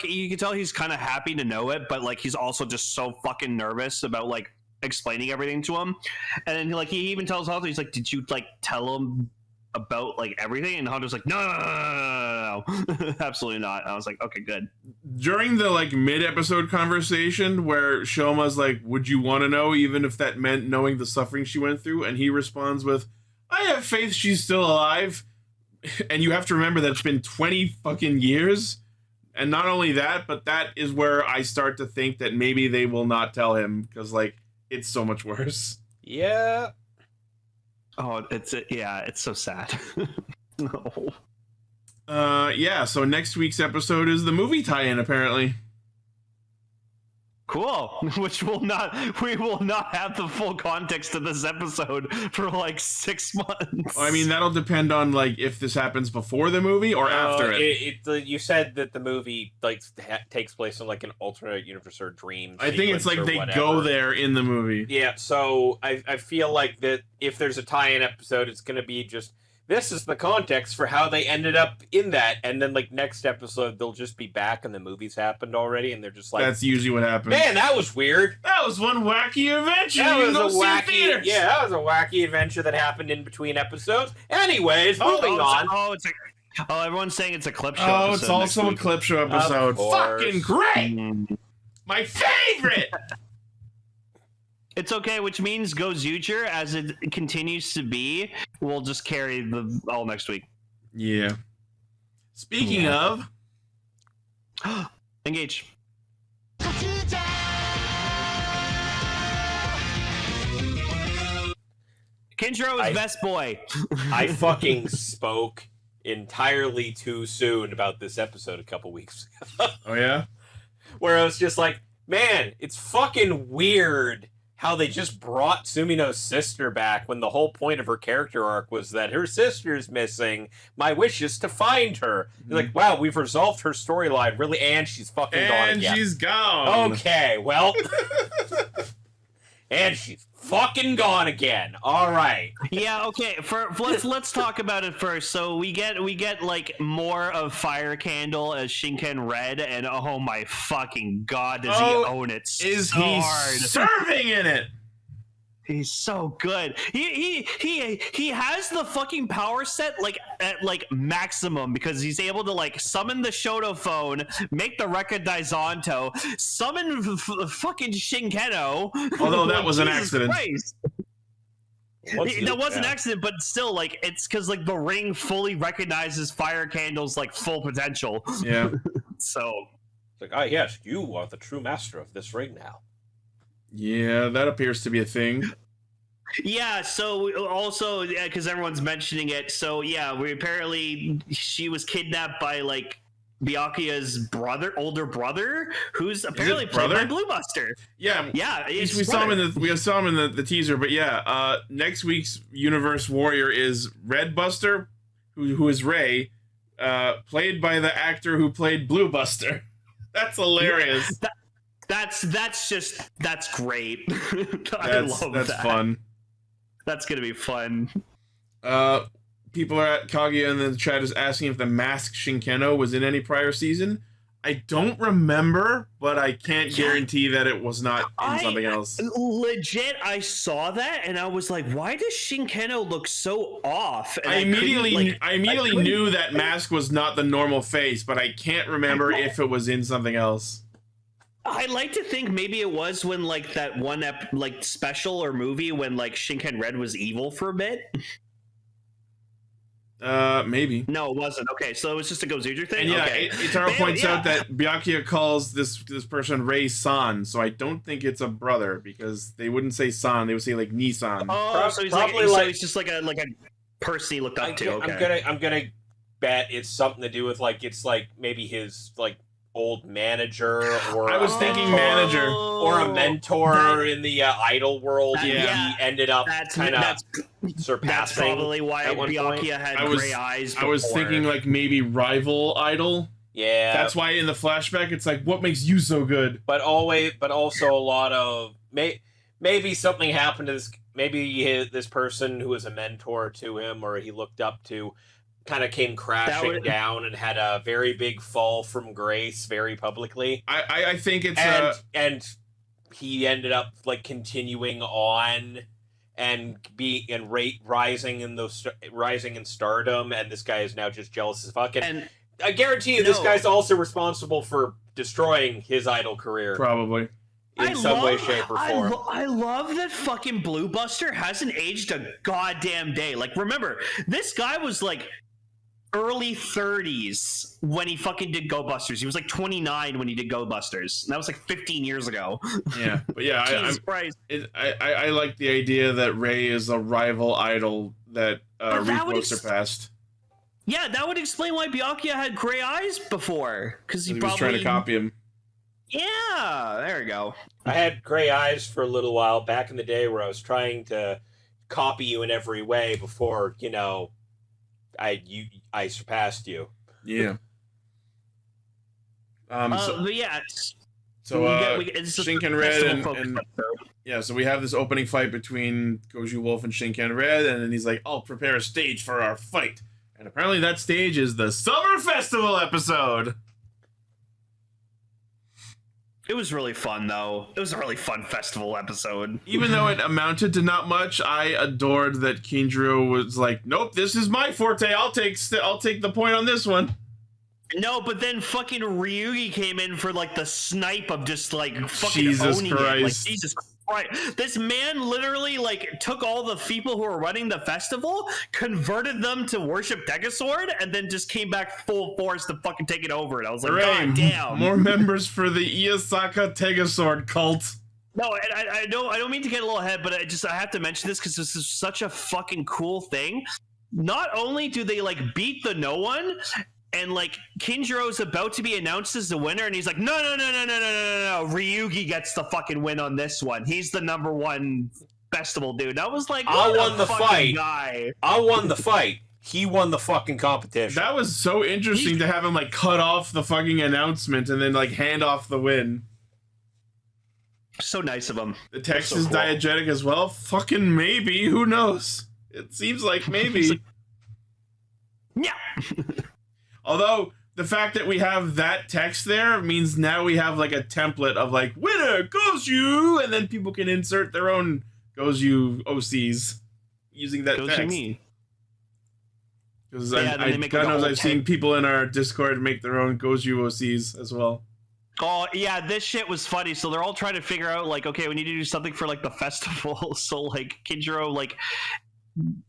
he's kind of happy to know it, but like he's also just so fucking nervous about like explaining everything to him. And then like he even tells Honto, he's like, "Did you like tell him about like everything?" And Honto's like, no, absolutely not. And I was like, okay, good. During the like mid-episode conversation where Shoma's like, "Would you want to know, even if that meant knowing the suffering she went through?" And he responds with, "I have faith she's still alive." And you have to remember that it's been 20 fucking years. And not only that, but that is where I start to think that maybe they will not tell him because, like, it's so much worse. Yeah. Oh, it's so sad. No. Yeah, so next week's episode is the movie tie-in, apparently. Cool. Which we will not have the full context of this episode for like 6 months. I mean, that'll depend on like if this happens before the movie or after it. You said that the movie like takes place in like an alternate universe or dream. I think it's like they go there in the movie. Yeah, so I feel like that if there's a tie-in episode, it's going to be just this is the context for how they ended up in that, and then like next episode they'll just be back and the movie's happened already, and they're just like, that's usually what happens. Man, that was weird. That was one wacky adventure. That was a wacky adventure that happened in between episodes. Anyways, moving on. Everyone's saying it's a clip show. Oh, it's also a clip show episode. Fucking great. My favorite. It's okay, which means Gozyuger, as it continues to be, will just carry all next week. Yeah. Speaking of... Engage. Kinjiro is best boy. I fucking spoke entirely too soon about this episode a couple weeks ago. Oh, yeah? Where I was just like, man, it's fucking weird how they just brought Sumino's sister back when the whole point of her character arc was that her sister's missing. My wish is to find her. You're like, wow, we've resolved her storyline, really, and she's fucking gone again. And she's gone. Okay, well... and she's fucking gone again. All right. Yeah. Okay. Let's talk about it first. So we get like more of Fire Candle as Shinken Red, and oh my fucking god, does he own it? Is so he hard. Serving in it? He's so good. He has the fucking power set like at like maximum because he's able to like summon the Shoto phone, make the Rekka Daizanto, summon fucking Shinkeno. Although that was an accident. That was an accident, but still, like, it's because like the ring fully recognizes Fire Candle's like full potential. Yeah. So it's like, yes, you are the true master of this ring now. Yeah, that appears to be a thing. Yeah, so also, because everyone's mentioning it, so yeah, she was kidnapped by, like, Byakuya's older brother, who's apparently played by Blue Buster. Yeah, we saw him in the teaser, but yeah, next week's Universe Warrior is Red Buster, who is Ray, played by the actor who played Blue Buster. That's hilarious. That's great. I love that. That's fun. That's gonna be fun. People are at Kaguya in the chat is asking if the masked Shinkeno was in any prior season. I don't remember, but I can't guarantee that it was not in something else. Legit, I saw that and I was like, why does Shinkeno look so off? And I immediately knew that mask was not the normal face, but I can't remember if it was in something else. I like to think maybe it was when, like, that one special or movie when, like, Shinken Red was evil for a bit. Maybe. No, it wasn't. Okay, so it was just a Gozyuger thing? And yeah, okay. Itaro points out that Byakuya calls this person Ray-san, so I don't think it's a brother, because they wouldn't say san, they would say, like, Nissan. Oh, so he's probably so he's just like a person he looked up to. Okay. I'm gonna bet it's something to do with, like, it's like maybe his, like, old manager, or I was thinking manager, or a mentor in the idol world. Yeah, he ended up kind of surpassing. That's probably why Byakuya had gray eyes before. I was thinking, like, maybe rival idol. Yeah, that's why in the flashback it's like, what makes you so good? But also a lot of maybe something happened to this. Maybe this person who was a mentor to him or he looked up to kind of came crashing down and had a very big fall from grace very publicly. I think it's and he ended up, like, continuing on and rising in stardom, and this guy is now just jealous as fuck. And I guarantee you, this guy's also responsible for destroying his idol career. Probably. In some way, shape, or form. I love that fucking Blue Buster hasn't aged a goddamn day. Like, remember, this guy was, like, early 30s when he fucking did Go Busters. He was like 29 when he did Go Busters. And that was like 15 years ago. Yeah, but yeah, I like the idea that Ray is a rival idol that Rico surpassed. Yeah, that would explain why Byakuya had gray eyes before, because he was trying to copy him. Yeah, there we go. I had gray eyes for a little while back in the day where I was trying to copy you in every way before, you know, I surpassed you. Yeah. But yeah. So Shinken Red and yeah, so we have this opening fight between Goju Wolf and Shinken Red, and then he's like, "I'll prepare a stage for our fight." And apparently that stage is the Summer Festival episode. It was really fun, though. It was a really fun festival episode. Even though it amounted to not much, I adored that Kinjiro was like, "Nope, this is my forte. I'll take the point on this one." No, but then fucking Ryugi came in for, like, the snipe of just, like, fucking Jesus owning Christ. it. Like, Jesus Christ. This man literally, like, took all the people who were running the festival, converted them to worship Degasword, and then just came back full force to fucking take it over. And I was like, God damn. More members for the Iyasaka Tegasword cult. No, and I don't mean to get a little ahead, but I have to mention this because this is such a fucking cool thing. Not only do they, like, beat the no one, and, like, Kinjiro's about to be announced as the winner, and he's like, no, Ryugi gets the fucking win on this one. He's the #1 festival dude. I was like, I won the fight. Guy. I won the fight. He won the fucking competition. That was so interesting to have him, like, cut off the fucking announcement and then, like, hand off the win. So nice of him. The text is diegetic as well. Fucking maybe. Who knows? It seems like maybe. Yeah. Although, the fact that we have that text there means now we have, like, a template of, like, winner, Gozu, and then people can insert their own Gozu OCs using that text. Because God knows I've seen people in our Discord make their own Gozu OCs as well. Oh, yeah, this shit was funny. So they're all trying to figure out, like, okay, we need to do something for, like, the festival. So, like, Kinjiro, like,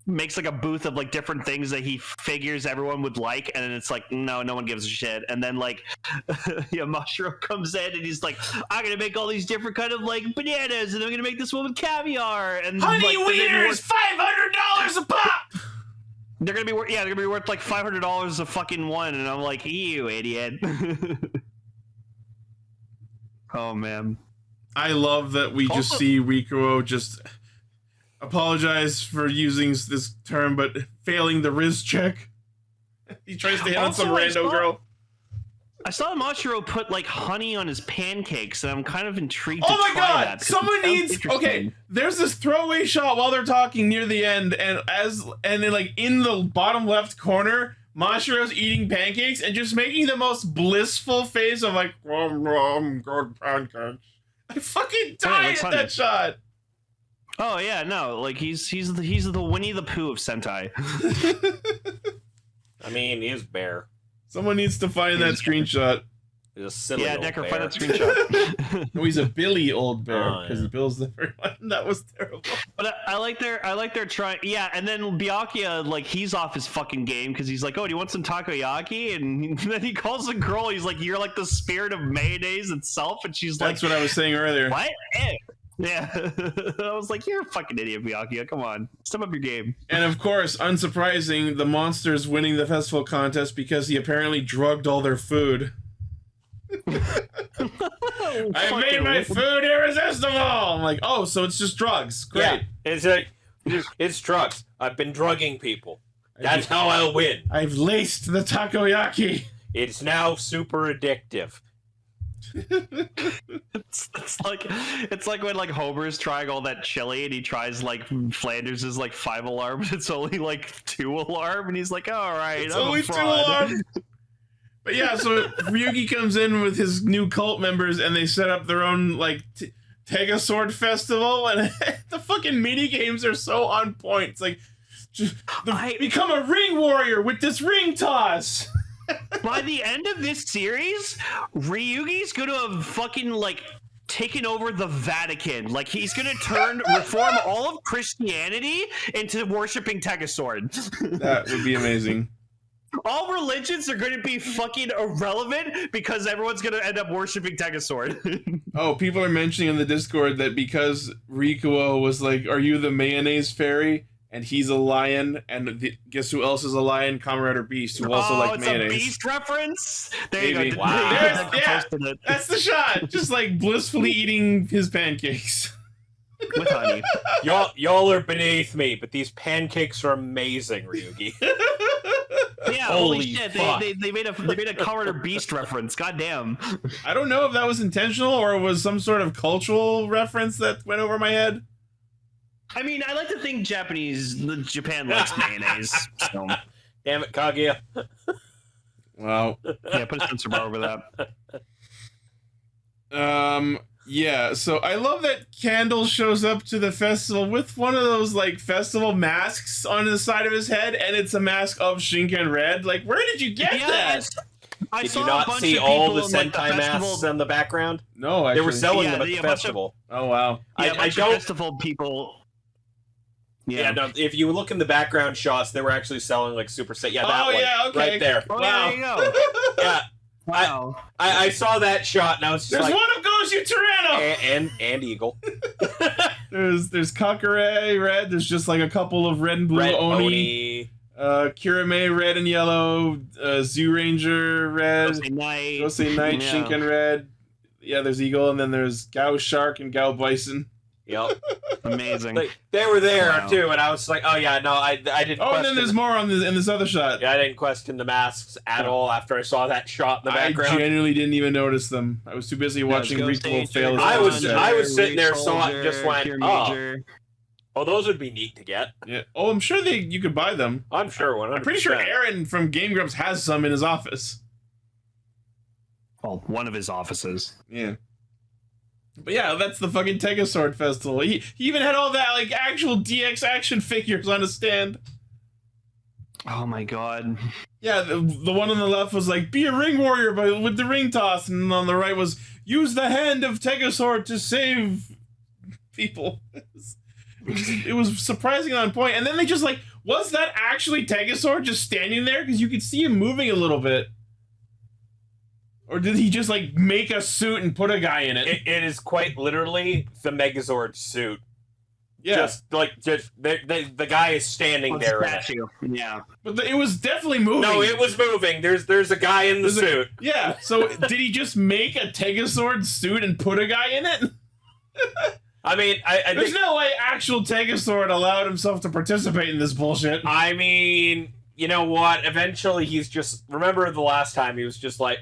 makes like a booth of like different things that he figures everyone would like, and then it's like no one gives a shit. And then like Masaru comes in and he's like, I'm gonna make all these different kind of like bananas, and I'm gonna make this one with caviar and honey wieners, $500 a pop. They're gonna be worth like $500 a fucking one, and I'm like, you idiot. Oh man, I love that we just see Rikuo just apologize for using this term, but failing the Riz check. He tries to hit on some rando girl. I saw Masaru put like honey on his pancakes, and I'm kind of intrigued. Oh to my try god! that, Someone needs. Okay, there's this throwaway shot while they're talking near the end, and then like in the bottom left corner, Masaru's eating pancakes and just making the most blissful face of like, good pancakes. I fucking died at that shot. Oh yeah, no, like he's the Winnie the Pooh of Sentai. I mean, he is bear. Someone needs to find that screenshot. He's a silly old Decker, bear. find that screenshot. No, he's a Billy old bear because he bills everyone. That was terrible. But I like their try. Yeah, and then Byakuya, like he's off his fucking game because he's like, oh, do you want some takoyaki? And then he calls the girl. He's like, you're like the spirit of mayonnaise itself, and she's like, that's what I was saying earlier. What? Yeah, I was like, you're a fucking idiot, Byakuya. Come on, step up your game. And of course, unsurprising, the monster's winning the festival contest because he apparently drugged all their food. I made my food irresistible. I'm like, oh, so it's just drugs. Great. Yeah, it's drugs. I've been drugging people. That's how I'll win. I've laced the takoyaki. It's now super addictive. It's like when like Homer's trying all that chili and he tries like Flanders' like 5 alarm, it's only like 2 alarm, and he's like, all right, it's only 2 alarm. But yeah, so Ryugi comes in with his new cult members and they set up their own like Tegasword festival, and the fucking mini games are so on point. It's like become a ring warrior with this ring toss. By the end of this series, Ryugi's gonna have fucking like taken over the Vatican. Like he's gonna reform all of Christianity into worshiping Tegasword. That would be amazing. All religions are gonna be fucking irrelevant because everyone's gonna end up worshiping Tegasword. Oh, people are mentioning in the Discord that because Rikuo was like, "Are you the mayonnaise fairy?" and he's a lion, and guess who else is a lion? Comrade or Beast, who also like mayonnaise. It's a Beast reference? There Maybe. you go. Wow. That's the shot. Just like blissfully eating his pancakes. With honey. Y'all are beneath me, but these pancakes are amazing, Ryugi. Yeah, holy shit. They made a Comrade or Beast reference. Goddamn. I don't know if that was intentional or it was some sort of cultural reference that went over my head. I mean, I like to think Japan likes mayonnaise. So. Damn it, Kaguya. Wow. Yeah, put a censor bar over that. Yeah, so I love that Candle shows up to the festival with one of those, like, festival masks on the side of his head, and it's a mask of Shinken Red. Like, where did you get that? Did you not see all the Sentai masks in the background? No, actually. They were selling them at the festival. Oh, wow. I don't... festival people... Yeah, no, if you look in the background shots, they were actually selling, like, Super Set. Yeah, that one. Yeah, okay. Right there. Oh, wow. there you go. Yeah. Wow. I saw that shot, and I was just There's like... one of Gozyuger Tyranno! And Eagle. There's Kakure Red, there's just, like, a couple of red and blue Oni. Kirame Red and Yellow, Zoo Ranger Red. Gosei Knight, yeah. Shinken Red. Yeah, there's Eagle, and then there's Gao Shark and Gao Bison. Yep. Amazing. Like, they were there too, and I was like, "Oh yeah, no, I didn't." Oh, and then there's more in this other shot. Yeah, I didn't question the masks at all after I saw that shot in the background. I genuinely didn't even notice them. I was too busy watching Rikuo fail. I was sitting there, saw it, and just went, "Oh, those would be neat to get." Yeah. Oh, I'm sure you could buy them. I'm sure 100%. I'm pretty sure Aaron from Game Grumps has some in his office. Well, one of his offices. Yeah. But yeah, that's the fucking Tegasword Festival. He even had all that, like, actual DX action figures on a stand. Oh my god. Yeah, the one on the left was like, be a ring warrior with the ring toss, and on the right was, use the hand of Tegasword to save people. It was surprisingly on point. And then they just like, was that actually Tegasord just standing there? Because you could see him moving a little bit. Or did he just like make a suit and put a guy in it? It is quite literally the Megazord suit. Yeah. The guy is standing there. Yeah. But it was definitely moving. No, it was moving. There's a guy in the suit. Yeah. So did he just make a Tegasord suit and put a guy in it? I mean, there's no way actual Tegasord allowed himself to participate in this bullshit. I mean, you know what? Eventually, he's just. Remember the last time he was just like.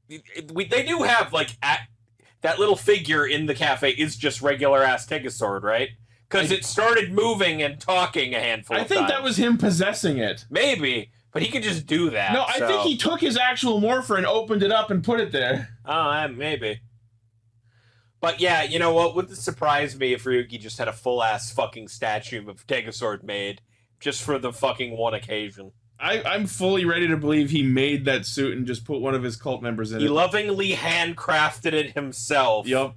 They do have like that little figure in the cafe is just regular ass Tegasord, right? Because it started moving and talking a handful of times. I think that was him possessing it. Maybe, but he could just do that. No, I think he took his actual morpher and opened it up and put it there. Oh, maybe. But yeah, you know what? Wouldn't it surprise me if Ryugi just had a full-ass fucking statue of Tegasord made just for the fucking one occasion? I'm fully ready to believe he made that suit and just put one of his cult members in it. He lovingly handcrafted it himself. Yup.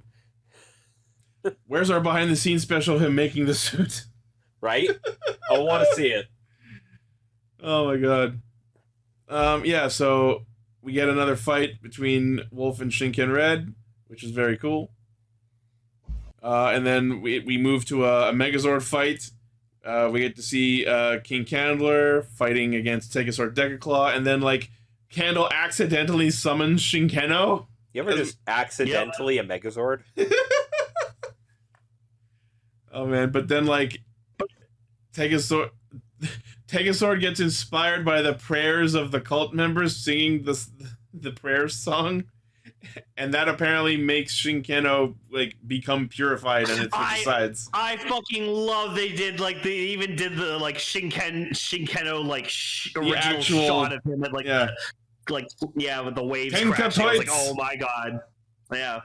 Where's our behind-the-scenes special of him making the suit? Right? I want to see it. Oh my god. Yeah, so we get another fight between Wolf and Shinken Red, which is very cool. And then we move to a Megazord fight. We get to see King Candler fighting against Tegasord Decaclaw, and then, like, Candle accidentally summons Shinkeno. You ever just accidentally a Megazord? Oh, man, but then, like, Tegasord gets inspired by the prayers of the cult members singing the prayer song. And that apparently makes Shinkeno like become purified and it decides. I fucking love they even did the like Shinkeno like original shot of him at like with the waves crashing. I was like, oh my god, yeah.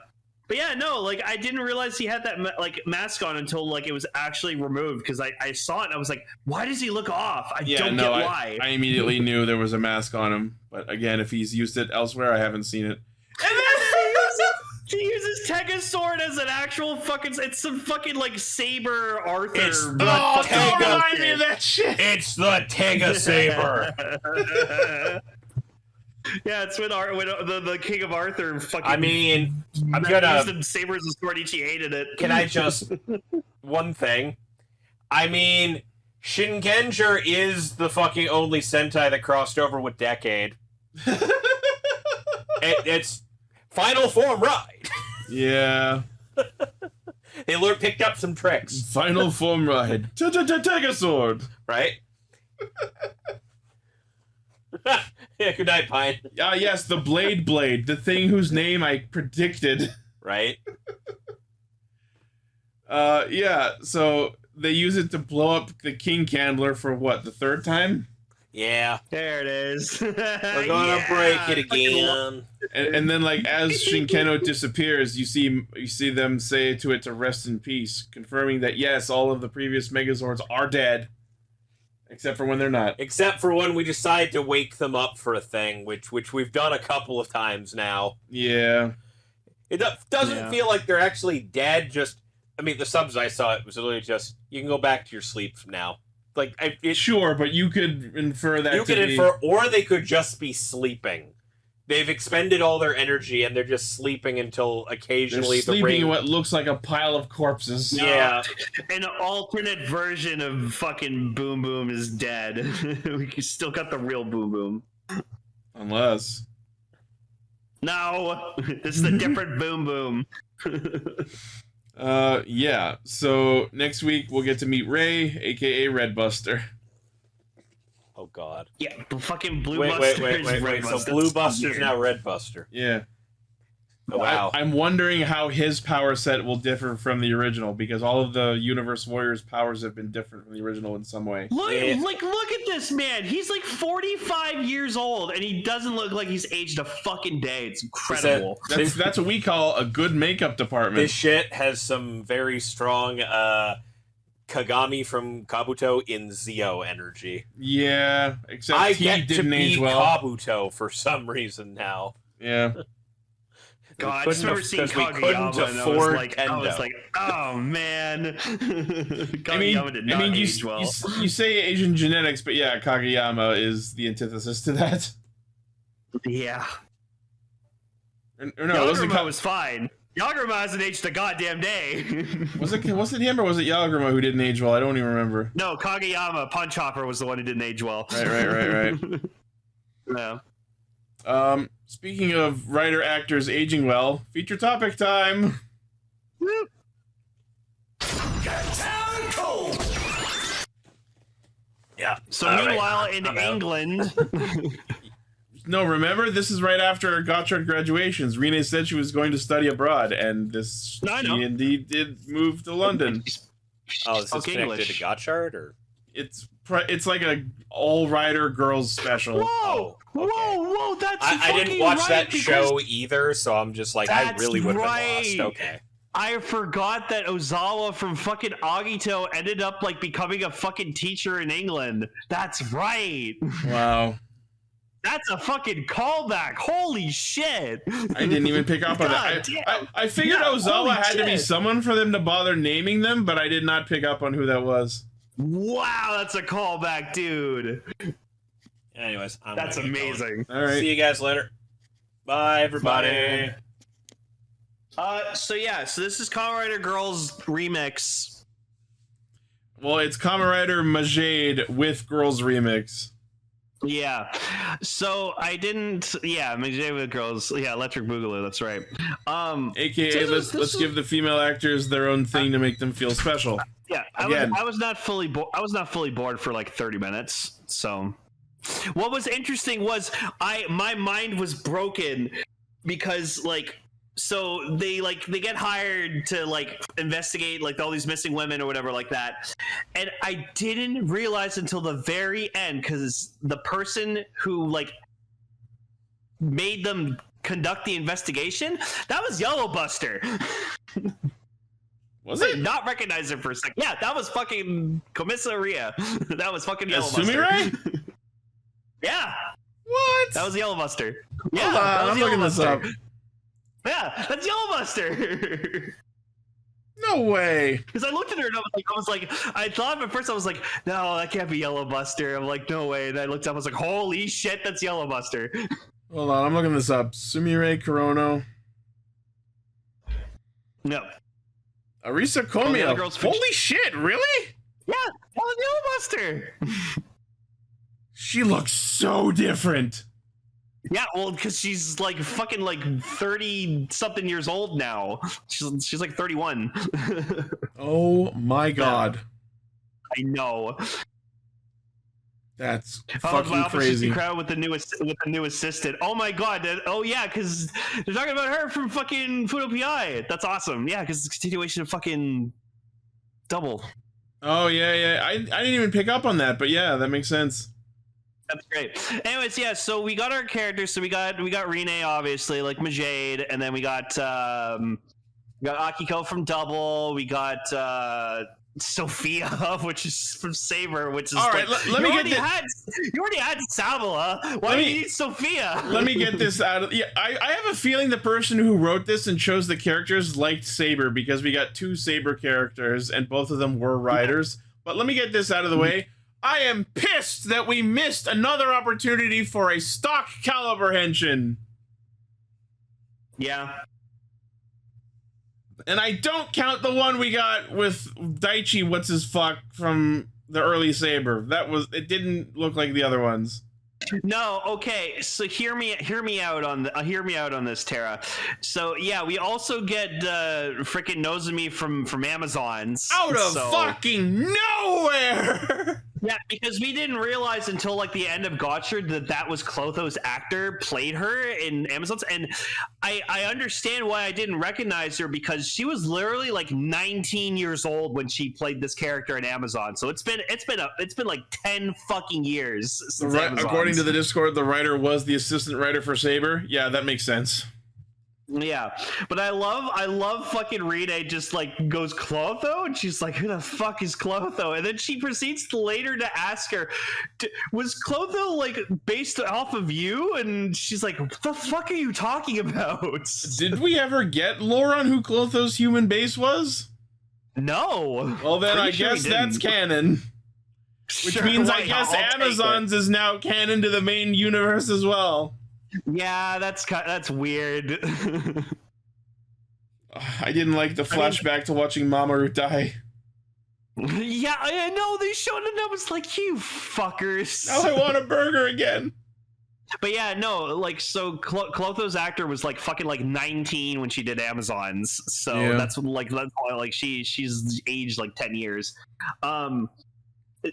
But yeah, no, like I didn't realize he had that like mask on until like it was actually removed because I saw it and I was like, why does he look off? I don't get why. I immediately knew there was a mask on him, but again, if he's used it elsewhere, I haven't seen it. And then he uses Tegasord as an actual fucking. It's some fucking like Saber Arthur. Don't remind me of that shit. It's the Tega Saber. Yeah, it's when the King of Arthur fucking. I mean, I'm gonna use the saber as a sword. He hated it. Can I just one thing? I mean, Shinkenger is the fucking only Sentai that crossed over with Decade. It's Final Form Ride. Yeah. They picked up some tricks. Final Form Ride. Tegasord. Right? Yeah, good night, Pine. Yes, the Blade, the thing whose name I predicted. Right? Yeah, so they use it to blow up the King Candler for what, the third time? Yeah. There it is. We're gonna break it again. And then, like, as Shinkeno disappears, you see them say to it to rest in peace, confirming that yes, all of the previous Megazords are dead, except for when they're not. Except for when we decide to wake them up for a thing, which we've done a couple of times now. Yeah. It doesn't feel like they're actually dead. Just, I mean, the subs I saw, it was literally just you can go back to your sleep now. Like, sure, but you could infer that. You could infer, or they could just be sleeping. They've expended all their energy and they're just sleeping until occasionally they're sleeping in what looks like a pile of corpses. Yeah, an alternate version of fucking Boom Boom is dead. We still got the real Boom Boom. Unless. No, this is a different Boom Boom. Yeah. So next week we'll get to meet Ray, aka Red Buster. Oh God. Yeah, fucking Blue Buster. Wait. So Blue Buster's now Red Buster. Yeah. Oh, wow. I'm wondering how his power set will differ from the original, because all of the Universe Warriors' powers have been different from the original in some way. Look at this man. He's like 45 years old, and he doesn't look like he's aged a fucking day. It's incredible. That's what we call a good makeup department. This shit has some very strong Kagami from Kabuto in Zio energy. Yeah, except he didn't age well. Kabuto for some reason now. Yeah. God, I just remember seeing Kageyama and I was like, oh man. Kageyama did not age well. You say Asian genetics, but yeah, Kageyama is the antithesis to that. Yeah. Or no, Yagrima was fine. Yagrima hasn't aged a goddamn day. Was it him or was it Yagrima who didn't age well? I don't even remember. No, Kageyama, Punch Hopper, was the one who didn't age well. Right. Yeah. Speaking of writer actors aging well, feature topic time. Woo. Yeah. So meanwhile, in England. No, remember, this is right after Gotchard graduations. Rene said she was going to study abroad, and she indeed did move to London. Oh, is this connected to Gotchard, or? It's like a all-rider girls special. Whoa! Okay. Whoa! That's I didn't watch that show either, so I'm just like, I really would have been lost. Okay. I forgot that Ozawa from fucking Agito ended up like becoming a fucking teacher in England. That's right. Wow. That's a fucking callback. Holy shit. I didn't even pick up on that. I figured Ozawa had to be someone for them to bother naming them, but I did not pick up on who that was. Wow, that's a callback, dude. Anyways, that's amazing. All right. See you guys later. Bye, everybody. So this is Kamen Rider Girls Remix. Well, it's Kamen Rider Majade with Girls Remix. Yeah. So I didn't. Yeah, Majade with Girls. Yeah, Electric Boogaloo. That's right. AKA, let's give the female actors their own thing to make them feel special. Yeah, I was not fully bored for like 30 minutes. So, what was interesting was my mind was broken because so they get hired to investigate all these missing women or whatever like that, and I didn't realize until the very end because the person who made them conduct the investigation, that was Yellow Buster. Was it? I did not recognize him for a second. Yeah, that was fucking Commissariat. That was fucking Yellow Buster. Sumire? Yeah. What? That was Yellow Buster. Yeah, hold on, I'm looking this up. Yeah, that's Yellow Buster. No way. Because I looked at her and I thought at first I was like, no, that can't be Yellow Buster. I'm like, no way. And I looked up, I was like, holy shit, that's Yellow Buster. Hold on, I'm looking this up. Sumire Kurono. No. Arisa Komiya. Holy shit, really? Yeah, that was Yellow Buster. She looks so different. Yeah, well, because she's fucking 30-something years old now. She's 31. Oh my god. I know. That's fucking crazy. Crowd with the new assistant. Oh my god. Oh yeah, because they're talking about her from fucking Fudo PI. That's awesome. Yeah, because it's a continuation of fucking Double. Oh yeah. I didn't even pick up on that, but yeah, that makes sense. That's great. Anyways, yeah, so we got our characters. So we got Rene, obviously, like Majade, and then we got Akiko from Double. We got Sophia, which is from Saber, which is all right. Let me get this. You already had Sabala. Why do you need Sophia? Let me get this out of. Yeah, I have a feeling the person who wrote this and chose the characters liked Saber because we got 2 Saber characters and both of them were riders. But let me get this out of the way. I am pissed that we missed another opportunity for a stock caliber henshin. Yeah. And I don't count the one we got with Daichi, what's his fuck, from the early Saber. It didn't look like the other ones. No, okay. So hear me out on this, Tara. So yeah, we also get freaking Nozomi from Amazons out of fucking nowhere. Yeah, because we didn't realize until the end of Gozyuger that was Clotho's actor played her in Amazons, and I understand why I didn't recognize her because she was literally 19 years old when she played this character in Amazon. So it's been 10 fucking years since Amazons. According to the Discord, the writer was the assistant writer for Saber. Yeah, that makes sense. Yeah, but I love fucking Rita just like goes Clotho, and she's like, who the fuck is Clotho? And then she proceeds later to ask her, was Clotho like based off of you? And she's like, what the fuck are you talking about? Did we ever get lore on who Clotho's human base was? No. Well, then I guess that's canon. Which means I guess Amazon's is now canon to the main universe as well. Yeah, that's weird. I didn't like the flashback to watching Mamoru die. Yeah, I know, they showed it and I was like, you fuckers. Now I want a burger again. But yeah, no, like, so Clotho's actor was like fucking like 19 when she did Amazons, so yeah. that's why like she's aged like 10 years.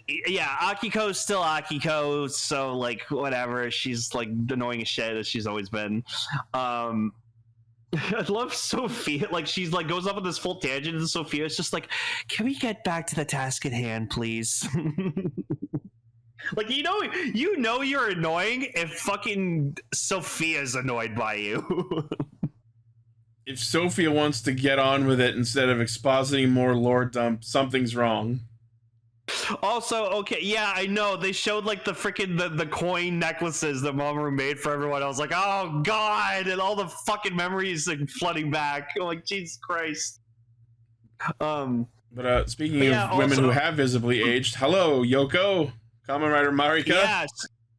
Yeah, Akiko's still Akiko, so like whatever. She's like annoying as shit as she's always been. I love Sophia. Like she's like goes off on this full tangent, and Sophia is just like, "Can we get back to the task at hand, please?" Like you know you're annoying if fucking Sophia's annoyed by you. If Sophia wants to get on with it instead of expositing more lore dump, something's wrong. Also, okay, yeah, I know they showed like the freaking the coin necklaces that Mamoru made for everyone. I was like, oh god, and all the fucking memories like flooding back. I'm like, Jesus Christ. But speaking of women who have visibly aged, hello, Yoko, Kamen Rider Marika. Yes.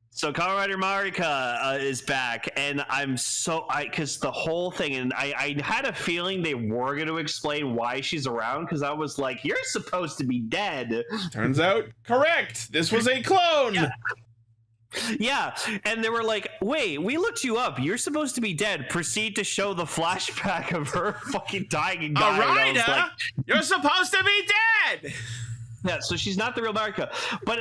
So Kamen Rider Marika is back, and I'm because the whole thing, and I had a feeling they were going to explain why she's around, because I was like, you're supposed to be dead. Turns out, correct. This was a clone. Yeah, and they were like, wait, we looked you up. You're supposed to be dead. Proceed to show the flashback of her fucking dying and dying. Arida, like, you're supposed to be dead. Yeah, so she's not the real Marika. But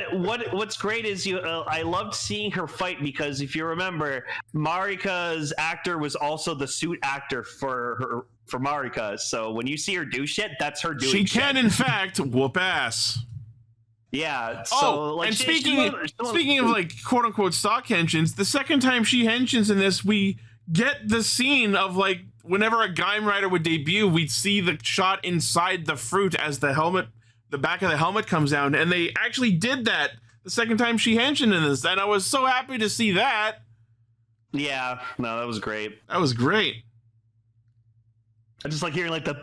what's great is I loved seeing her fight, because if you remember, Marika's actor was also the suit actor for Marika. So when you see her do shit, that's her doing shit. She can, in fact, whoop ass. Yeah. So, like, and speaking of like quote unquote stock henshins, the second time she henshins in this, we get the scene of like whenever a Gaim Rider would debut, we'd see the shot inside the fruit as the back of the helmet comes down, and they actually did that the second time she henshined in this, and I was so happy to see that. Yeah, no, that was great. That was great. I just like hearing like the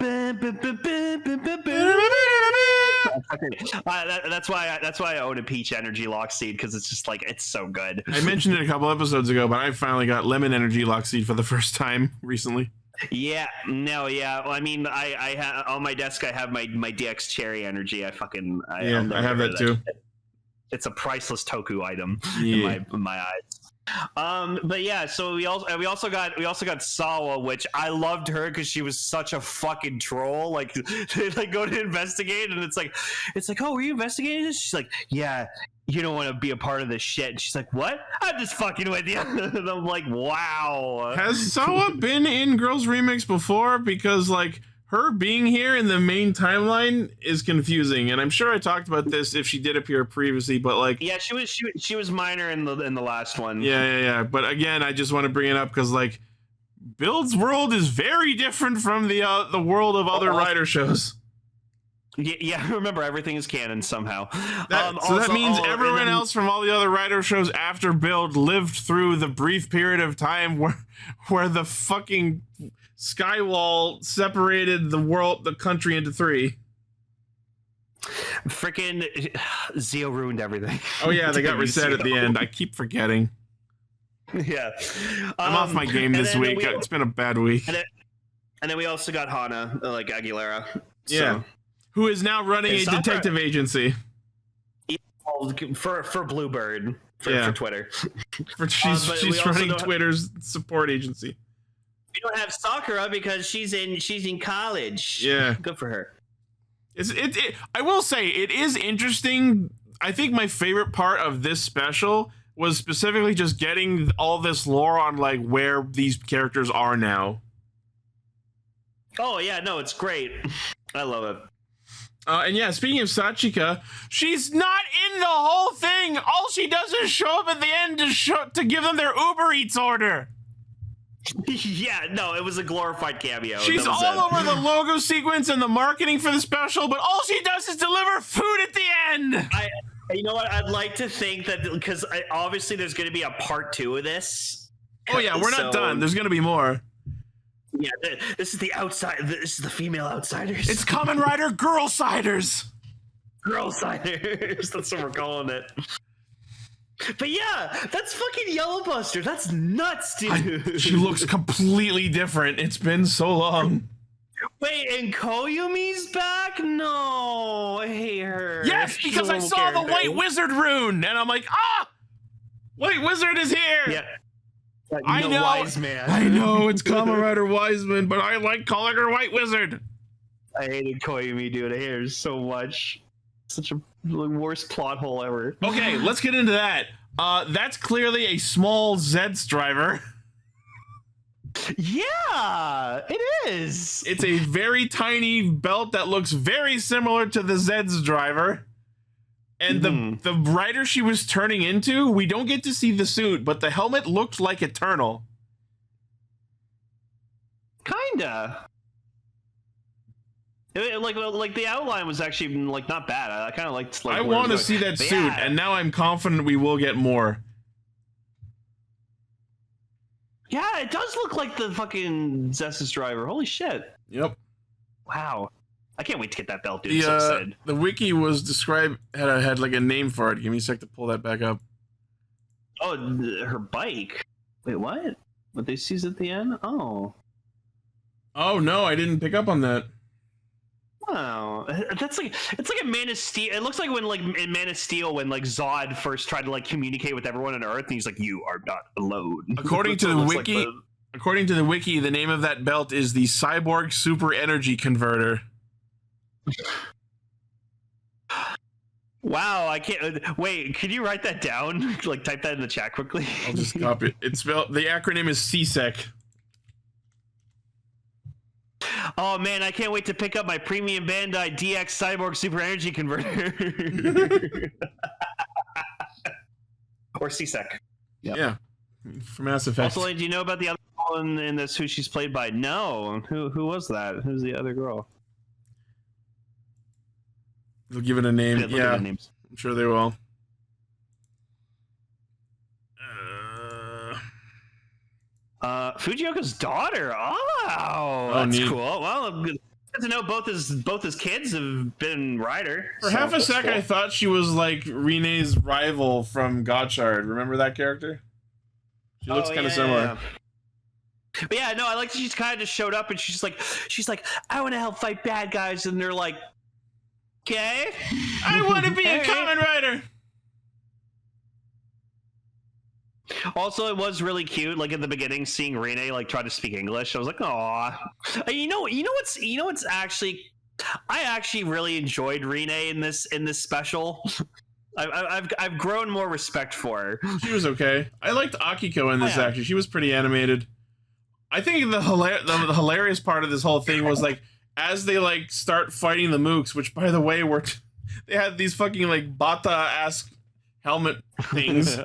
that's why I own a Peach Energy Lock Seed, because it's just like it's so good. I mentioned it a couple episodes ago, but I finally got Lemon Energy Lock Seed for the first time recently. Yeah, no, yeah. Well, I mean, I have on my desk. I have my DX Cherry Energy. I have that too. It's a priceless Toku item in my eyes. But yeah, so we also got Sawa, which I loved her because she was such a fucking troll. Like they like go to investigate, and it's like, oh, were you investigating this? She's like, yeah. You don't want to be a part of this shit. And she's like, what? I'm just fucking with you. And I'm like, wow. Has Sawa been in Girls Remix before? Because like her being here in the main timeline is confusing, and I'm sure I talked about this if she did appear previously, but like, yeah, she was minor in the last one. Yeah. But again, I just want to bring it up because like Build's world is very different from the world of other Rider shows. Yeah, remember, everything is canon somehow. So that means everyone else from all the other Rider shows after Build lived through the brief period of time where the fucking skywall separated the country into three. Freaking Zeo ruined everything. Oh yeah, they got reset at the end. I keep forgetting. Yeah. I'm off my game this week. It's been a bad week. And then we also got Hana, like Aguilera. Yeah. So. Who is now running a detective agency. For Bluebird. For Twitter. She's running Twitter's support agency. We don't have Sakura because she's in college. Yeah. Good for her. I will say, it is interesting. I think my favorite part of this special was specifically just getting all this lore on like where these characters are now. Oh yeah, no, it's great. I love it. And yeah, speaking of Sachika, she's not in the whole thing. All she does is show up at the end to give them their Uber Eats order. Yeah, no, it was a glorified cameo. She's all over the logo sequence and the marketing for the special, but all she does is deliver food at the end. You know what? I'd like to think that because obviously there's going to be a part 2 of this. Oh yeah, we're not done. There's going to be more. Yeah, this is the outside. This is the female outsiders. It's Kamen Rider Girlsiders. Girlsiders. That's what we're calling it. But yeah, that's fucking Yellowbuster. That's nuts, dude. She looks completely different. It's been so long. Wait, and Koyumi's back? No, I hate her. Yes, because I saw the White Wizard rune, and I'm like, White Wizard is here. Yeah. I know. Wise man. I know it's Kamen Rider Wiseman, but I like calling her White Wizard. I hated Koyumi, dude. I hate her so much. Such a worst plot hole ever. Okay, let's get into that. That's clearly a small Zed's driver. Yeah, it is. It's a very tiny belt that looks very similar to the Zed's driver. And the rider she was turning into, we don't get to see the suit, but the helmet looked like Eternal. Kinda. Like the outline was actually like not bad. I kind of liked. Like, I want to see that suit, and now I'm confident we will get more. Yeah, it does look like the fucking Zes's driver. Holy shit! Yep. Wow. I can't wait to get that belt, dude. So excited. The wiki was described had like a name for it. Give me a sec to pull that back up. Oh, her bike. Wait, what? What they sees at the end? Oh. Oh no, I didn't pick up on that. Wow, that's like it's like a Man of Steel. It looks like when like in Man of Steel when like Zod first tried to like communicate with everyone on Earth, and he's like, "You are not alone." According to the wiki, the name of that belt is the Cyborg Super Energy Converter. Wow, I can't wait. Can you write that down? Like type that in the chat quickly. I'll just copy it. It's spelled. The acronym is CSEC. Oh man, I can't wait to pick up my premium Bandai DX Cyborg Super Energy Converter. Or CSEC. Yep. Yeah. For Mass Effect. Also, do you know about the other girl in this who she's played by? No. Who was that? Who's the other girl? They'll give it a name. Yeah. I'm sure they will. Fujioka's daughter. Oh, that's neat. Cool. Well, good to know both his kids have been Rider. For half a sec, cool. I thought she was like Renee's rival from Gotchard. Remember that character? She looks kind of similar. Yeah. But yeah, no, I like that she's kind of just showed up and she's like, I want to help fight bad guys, and they're like, okay, I want to be a Kamen Rider. Also, it was really cute. Like in the beginning, seeing Rene like try to speak English, I was like, "Aw." You know what's actually, I actually really enjoyed Rene in this special. I've grown more respect for her. She was okay. I liked Akiko in this actually. She was pretty animated. I think the hilarious part of this whole thing was like as they like start fighting the mooks, which by the way they had these fucking like Bata-esque helmet things.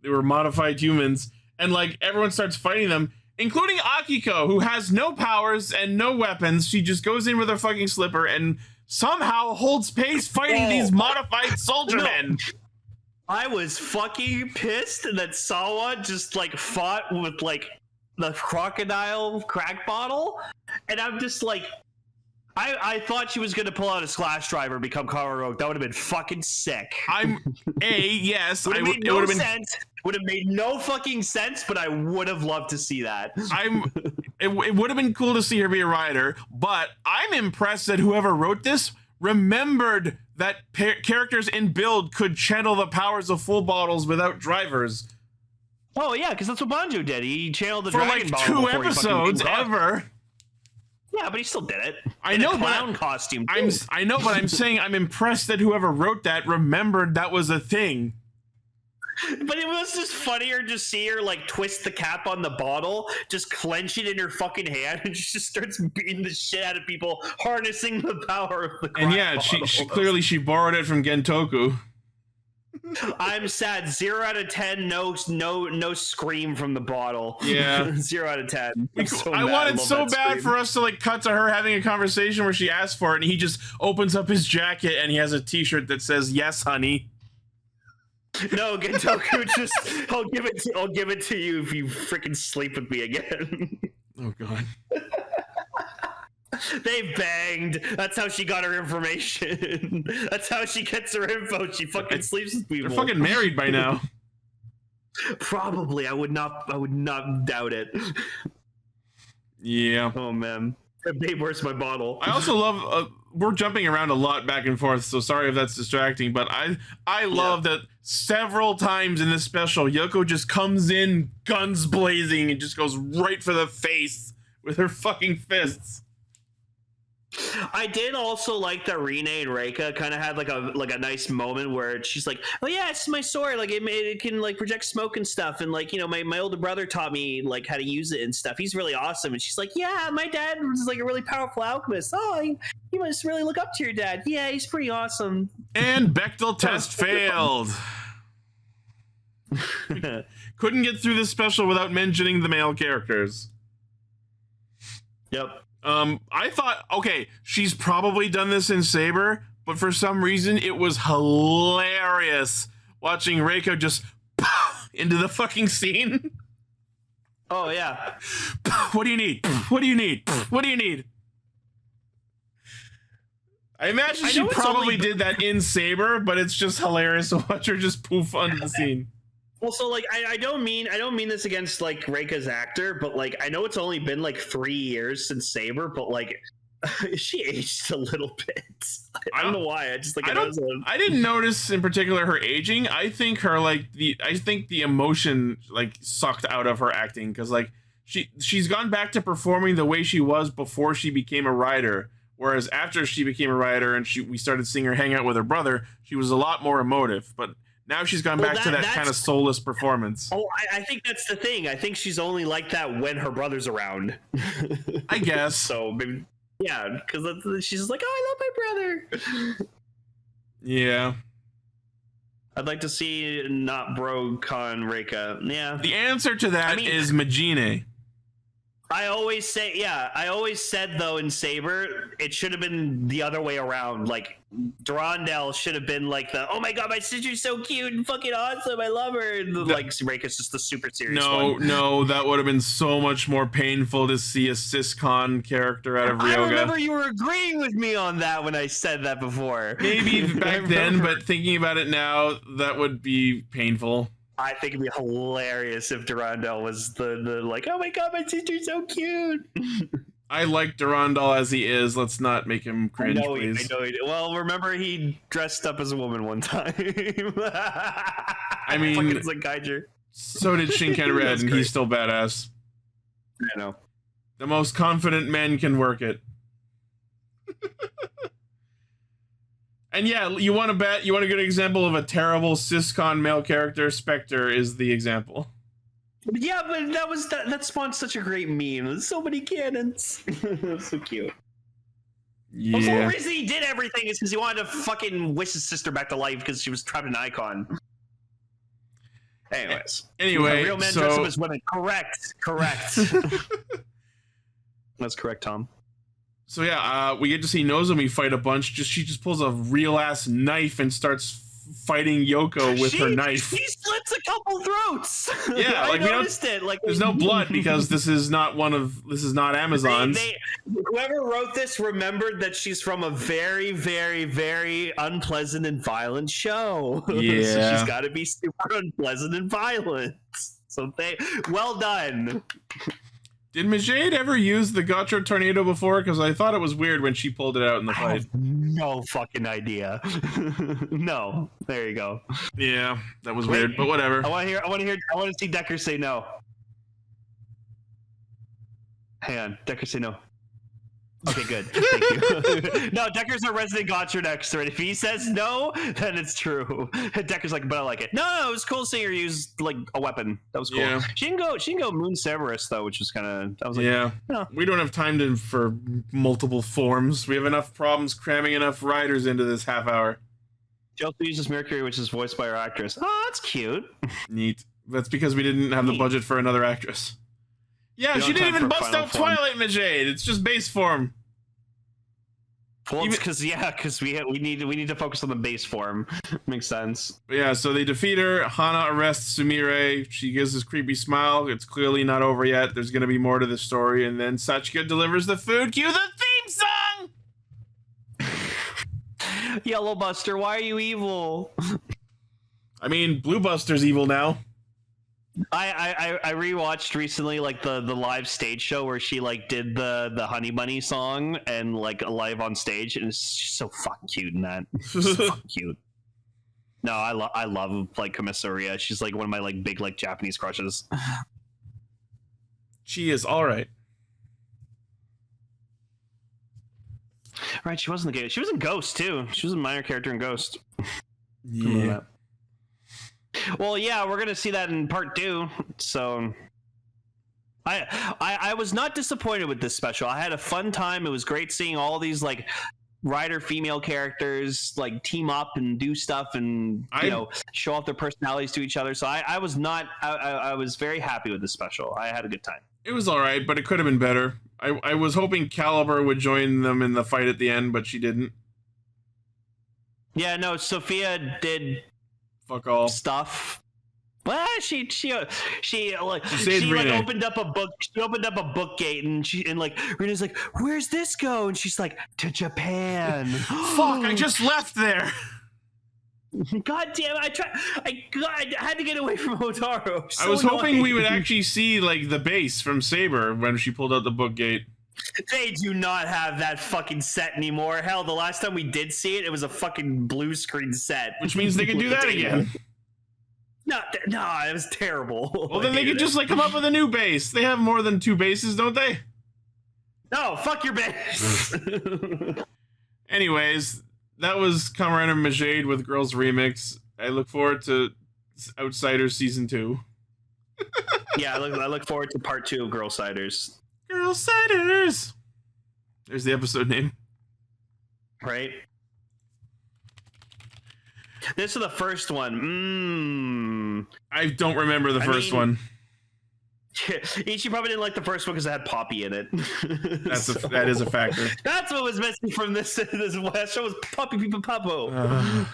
They were modified humans, and like everyone starts fighting them, including Akiko, who has no powers and no weapons. She just goes in with her fucking slipper and somehow holds pace fighting these modified soldier men. I was fucking pissed that Sawa just like fought with like the crocodile crack bottle, and I'm just like, I thought she was going to pull out a Slash Driver and become Kara. That would have been fucking sick. Yes. Would have made no fucking sense, but I would have loved to see that. It would have been cool to see her be a rider, but I'm impressed that whoever wrote this remembered that characters in build could channel the powers of full bottles without drivers. Oh, yeah, because that's what Banjo did. He channeled the for Dragon like Ball 2 episodes ever. Yeah, but he still did it. I know, clown costume. I know, but I'm saying I'm impressed that whoever wrote that remembered that was a thing. But it was just funnier to see her like twist the cap on the bottle, just clench it in her fucking hand, and she just starts beating the shit out of people, harnessing the power of the. And yeah, she clearly borrowed it from Gentoku. I'm sad. 0 out of 10. No scream from the bottle. Yeah. 0 out of 10. I wanted so bad for us to like cut to her having a conversation where she asked for it, and he just opens up his jacket and he has a T-shirt that says "Yes, honey." No, Gentoku, just I'll give it to you if you freaking sleep with me again. Oh god. They banged. That's how she got her information. That's how she gets her info. She fucking sleeps with people. They're fucking married by now. Probably. I would not doubt it. Yeah. Oh man. Babe, where's my bottle? I also love we're jumping around a lot back and forth, so sorry if that's distracting, but I love that several times in this special, Yoko just comes in guns blazing and just goes right for the face with her fucking fists. I did also like that Rine and Reika kind of had like a nice moment where she's like, oh yeah, it's my sword, like it can like project smoke and stuff, and like, you know, my older brother taught me like how to use it and stuff. He's really awesome. And she's like, yeah, my dad was like a really powerful alchemist. Oh, you must really look up to your dad. Yeah, he's pretty awesome. And Bechdel test failed. Couldn't get through this special without mentioning the male characters. Yep. I thought, okay, she's probably done this in Saber, but for some reason it was hilarious watching Reiko just into the fucking scene. Oh yeah. What do you need? What do you need? What do you need? I imagine she probably did that in Saber, but it's just hilarious to watch her just poof onto the scene. Also, like, I don't mean this against like Reika's actor, but like I know it's only been like 3 years since Saber, but like she aged a little bit. I don't know why. I just like I didn't notice in particular her aging. I think her the emotion like sucked out of her acting, because like she's gone back to performing the way she was before she became a writer. Whereas after she became a writer and we started seeing her hang out with her brother, she was a lot more emotive. But now she's gone back to that kind of soulless performance. Oh, I think that's the thing. I think she's only like that when her brother's around. I guess. So maybe, yeah, because she's like, oh, I love my brother. Yeah. I'd like to see not bro con Reika. Yeah. The answer to that is Majine. I always said though in Saber, it should have been the other way around. Like Durandal should have been like the, oh my god, my sister's so cute and fucking awesome, I love her. And like Reika's just the super serious one. No, that would have been so much more painful to see a siscon character out of Ryoga. I remember you were agreeing with me on that when I said that before. Maybe back then, but thinking about it now, that would be painful. I think it'd be hilarious if Durandal was the like, oh my god, my sister's so cute. I like Durandal as he is. Let's not make him cringe, please. I know he did. Well, remember he dressed up as a woman one time. I mean, it's like Geiger. So did Shinken Red, and he's still badass. I know. The most confident men can work it. And yeah, you want a good example of a terrible siscon male character? Spectre is the example. Yeah, but that spawned such a great meme. There's so many cannons. So cute. Yeah. Also, the reason he did everything is because he wanted to fucking wish his sister back to life because she was trapped in an icon. Anyways. Anyway, real men dress up as women. Correct. That's correct, Tom. So yeah, we get to see Nozomi fight a bunch. She just pulls a real ass knife and starts fighting Yoko with her knife. She slits a couple throats. Yeah, like I noticed it. Like there's no blood because this is not Amazon's. Whoever wrote this remembered that she's from a very, very, very unpleasant and violent show. Yeah, so she's got to be super unpleasant and violent. So well done. Did Majade ever use the Gotcha Tornado before? Because I thought it was weird when she pulled it out in the fight. I have no fucking idea. No. There you go. Yeah, that was weird, but whatever. I want to see Decker say no. Hang on. Decker say no. Okay, good. Thank you. No, Decker's a resident Gotcha expert. If he says no, then it's true. Decker's like, but I like it. No, it was cool seeing her use like a weapon. That was cool. Yeah. She didn't go Moon Cerberus though, which was kind of. I was like, yeah. No. We don't have time for multiple forms. We have enough problems cramming enough riders into this half hour. She also uses Mercury, which is voiced by our actress. Oh, that's cute. Neat. That's because we didn't have the budget for another actress. Yeah, she didn't even bust out Twilight Majade. It's just base form. Well, it's because we need to focus on the base form. Makes sense. But yeah, so they defeat her. Hana arrests Sumire. She gives this creepy smile. It's clearly not over yet. There's gonna be more to this story, and then Sachika delivers the food. Cue the theme song. Yellow Buster, why are you evil? I mean, Blue Buster's evil now. I rewatched recently like the live stage show where she like did the Honey Bunny song and like live on stage, and it's so fucking cute in that. So fucking cute. No, I love like Komisaria. She's like one of my like big like Japanese crushes. She is all right. Right, she was in the game. She was in Ghost too. She was a minor character in Ghost. Yeah. Well, yeah, we're gonna see that in part 2. So, I was not disappointed with this special. I had a fun time. It was great seeing all these like rider female characters like team up and do stuff and show off their personalities to each other. So I was very happy with this special. I had a good time. It was all right, but it could have been better. I was hoping Caliber would join them in the fight at the end, but she didn't. Yeah, no, Sophia did fuck all stuff. Well, she opened up a book. She opened up a book gate, and Rena's like, "Where's this go?" And she's like, "To Japan." Fuck! I just left there. God damn it! I had to get away from Hotaru. I was hoping we would actually see like the base from Saber when she pulled out the book gate. They do not have that fucking set anymore. Hell, the last time we did see it, it was a fucking blue screen set. Which means they can do that again. No, it was terrible. Well, then they could just like come up with a new base. They have more than 2 bases, don't they? No, fuck your base. Anyways, that was Kamen Rider Majade with Girls Remix. I look forward to Outsiders Season 2. Yeah, I look forward to part 2 of Girlsiders. Girlsiders! There's the episode name. Right? This is the first one. I don't remember the first one. Ichi probably didn't like the first one because it had Poppy in it. That is a factor. That's what was missing from this last show was Poppy People Papo.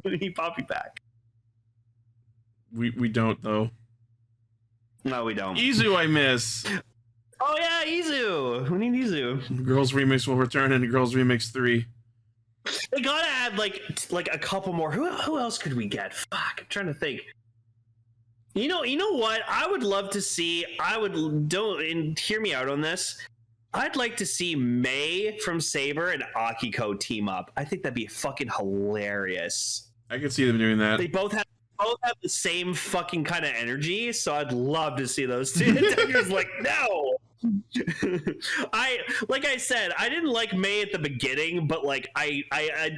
We need Poppy back. We don't though. No, we don't. Izu I miss. Oh yeah, Izu. We need Izu. Girls Remix will return in Girls Remix 3. They gotta add like a couple more. Who else could we get? Fuck, I'm trying to think. You know what? I would love to see. And hear me out on this. I'd like to see Mei from Saber and Akiko team up. I think that'd be fucking hilarious. I could see them doing that. They both have the same fucking kind of energy, so I'd love to see those two. Tiger's like, no. Like I said, I didn't like Mei at the beginning, but like I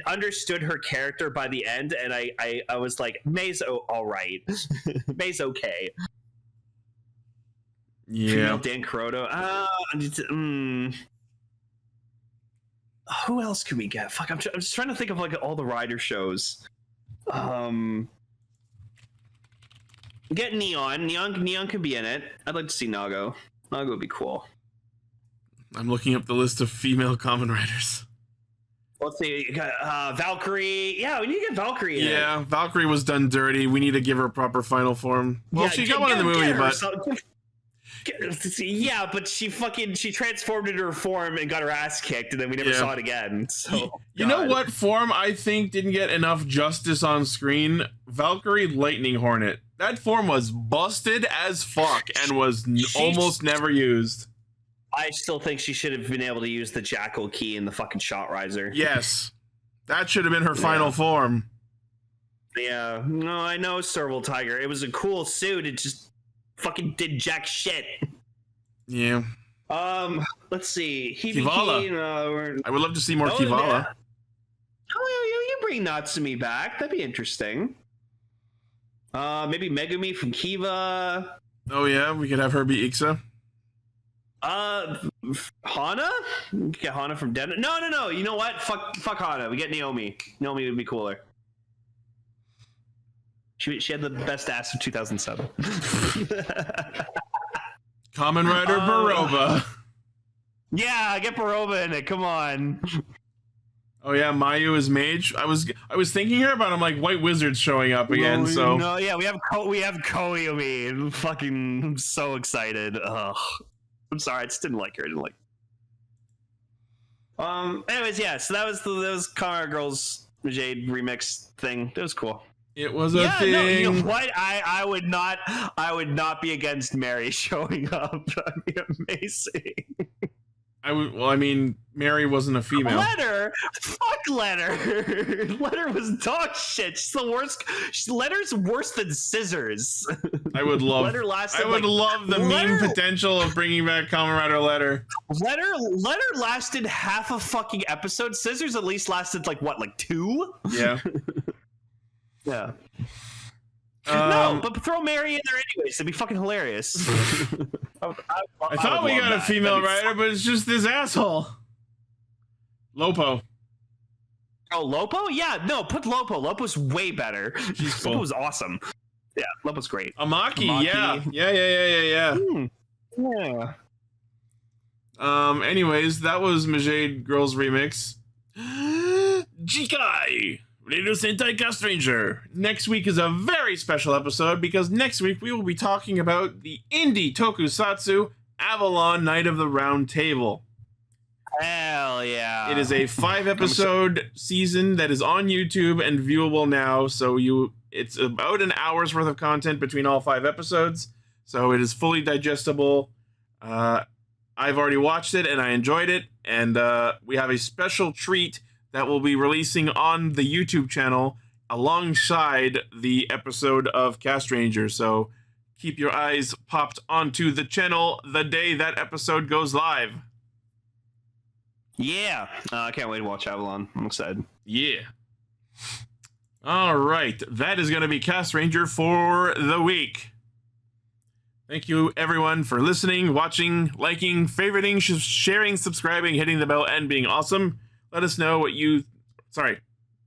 understood her character by the end, and I was like, Mei's all right. Mei's okay. Yeah. Dan Kuroto. Who else could we get? Fuck, I'm just trying to think of like all the Rider shows. Get Neon. Neon could be in it. I'd like to see Nago. Nago would be cool. I'm looking up the list of female Kamen Riders. Let's see. You got, Valkyrie. Yeah, we need to get Valkyrie in it. Yeah, Valkyrie was done dirty. We need to give her a proper final form. Well, yeah, she got one in the movie, but... Yeah, but she transformed into her form and got her ass kicked, and then we never saw it again. So you know what form I think didn't get enough justice on screen? Valkyrie Lightning Hornet. That form was busted as fuck and was almost never used. I still think she should have been able to use the Jackal key in the fucking Shot Riser. Yes, that should have been her final form. Yeah, no, I know, Serval Tiger. It was a cool suit. It just fucking did jack shit. Yeah. Let's see. Kivala. I would love to see more Kivala. Yeah. Oh, you bring Natsumi back. That'd be interesting. Maybe Megumi from Kiva. Oh yeah, we could have her be Ixa. Hana? We get Hana from Den. No. You know what? Fuck Hana. We get Naomi. Naomi would be cooler. She had the best ass of 2007. Kamen Rider Baroba. Yeah, get Baroba in it. Come on. Oh yeah, Mayu is mage. I was thinking here about like White Wizards showing up again. So no, yeah, we have Koyomi. I'm so excited. Ugh. I'm sorry, I just didn't like her. Anyways, yeah. So that was Kamen Girls Majade remix thing. It was cool. It was a thing. No, you know what? I would not be against Mary showing up. That'd be amazing. Well, I mean, Mary wasn't a female. Letter? Fuck Letter. Letter was dog shit. She's the worst. Letter's worse than Scissors. I would love. Letter lasted. I would love the meme potential of bringing back Kamen Rider Letter. Letter lasted half a fucking episode. Scissors at least lasted like 2? Yeah. Yeah. No, but throw Mary in there anyways. It'd be fucking hilarious. I thought we got a female writer, but it's just this asshole. Lopo. Oh, Lopo? Yeah, no, put Lopo. Lopo's way better. She's cool. Lopo's awesome. Yeah, Lopo's great. Amaki. Yeah. Anyways, that was Majade Girls Remix. Jikai! Radio Sentai Castranger. Next week is a very special episode because next week we will be talking about the indie tokusatsu Avalon Night of the Round Table. Hell yeah. It is a 5-episode season that is on YouTube and viewable now, so it's about an hour's worth of content between all 5 episodes, so it is fully digestible. I've already watched it and I enjoyed it, and we have a special treat that will be releasing on the YouTube channel alongside the episode of Castranger. So keep your eyes popped onto the channel the day that episode goes live. Yeah. I can't wait to watch Avalon. I'm excited. Yeah. All right. That is going to be Castranger for the week. Thank you, everyone, for listening, watching, liking, favoriting, sharing, subscribing, hitting the bell, and being awesome. Let us know what you... Sorry,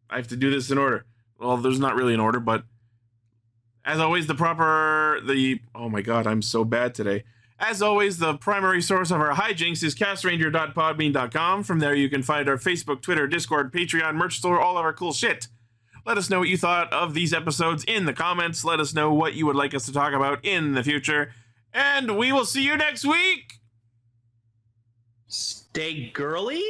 I have to do this in order. Well, there's not really an order, but... As always, oh my god, I'm so bad today. As always, the primary source of our hijinks is castranger.podbean.com. From there, you can find our Facebook, Twitter, Discord, Patreon, merch store, all of our cool shit. Let us know what you thought of these episodes in the comments. Let us know what you would like us to talk about in the future. And we will see you next week! Stay girly?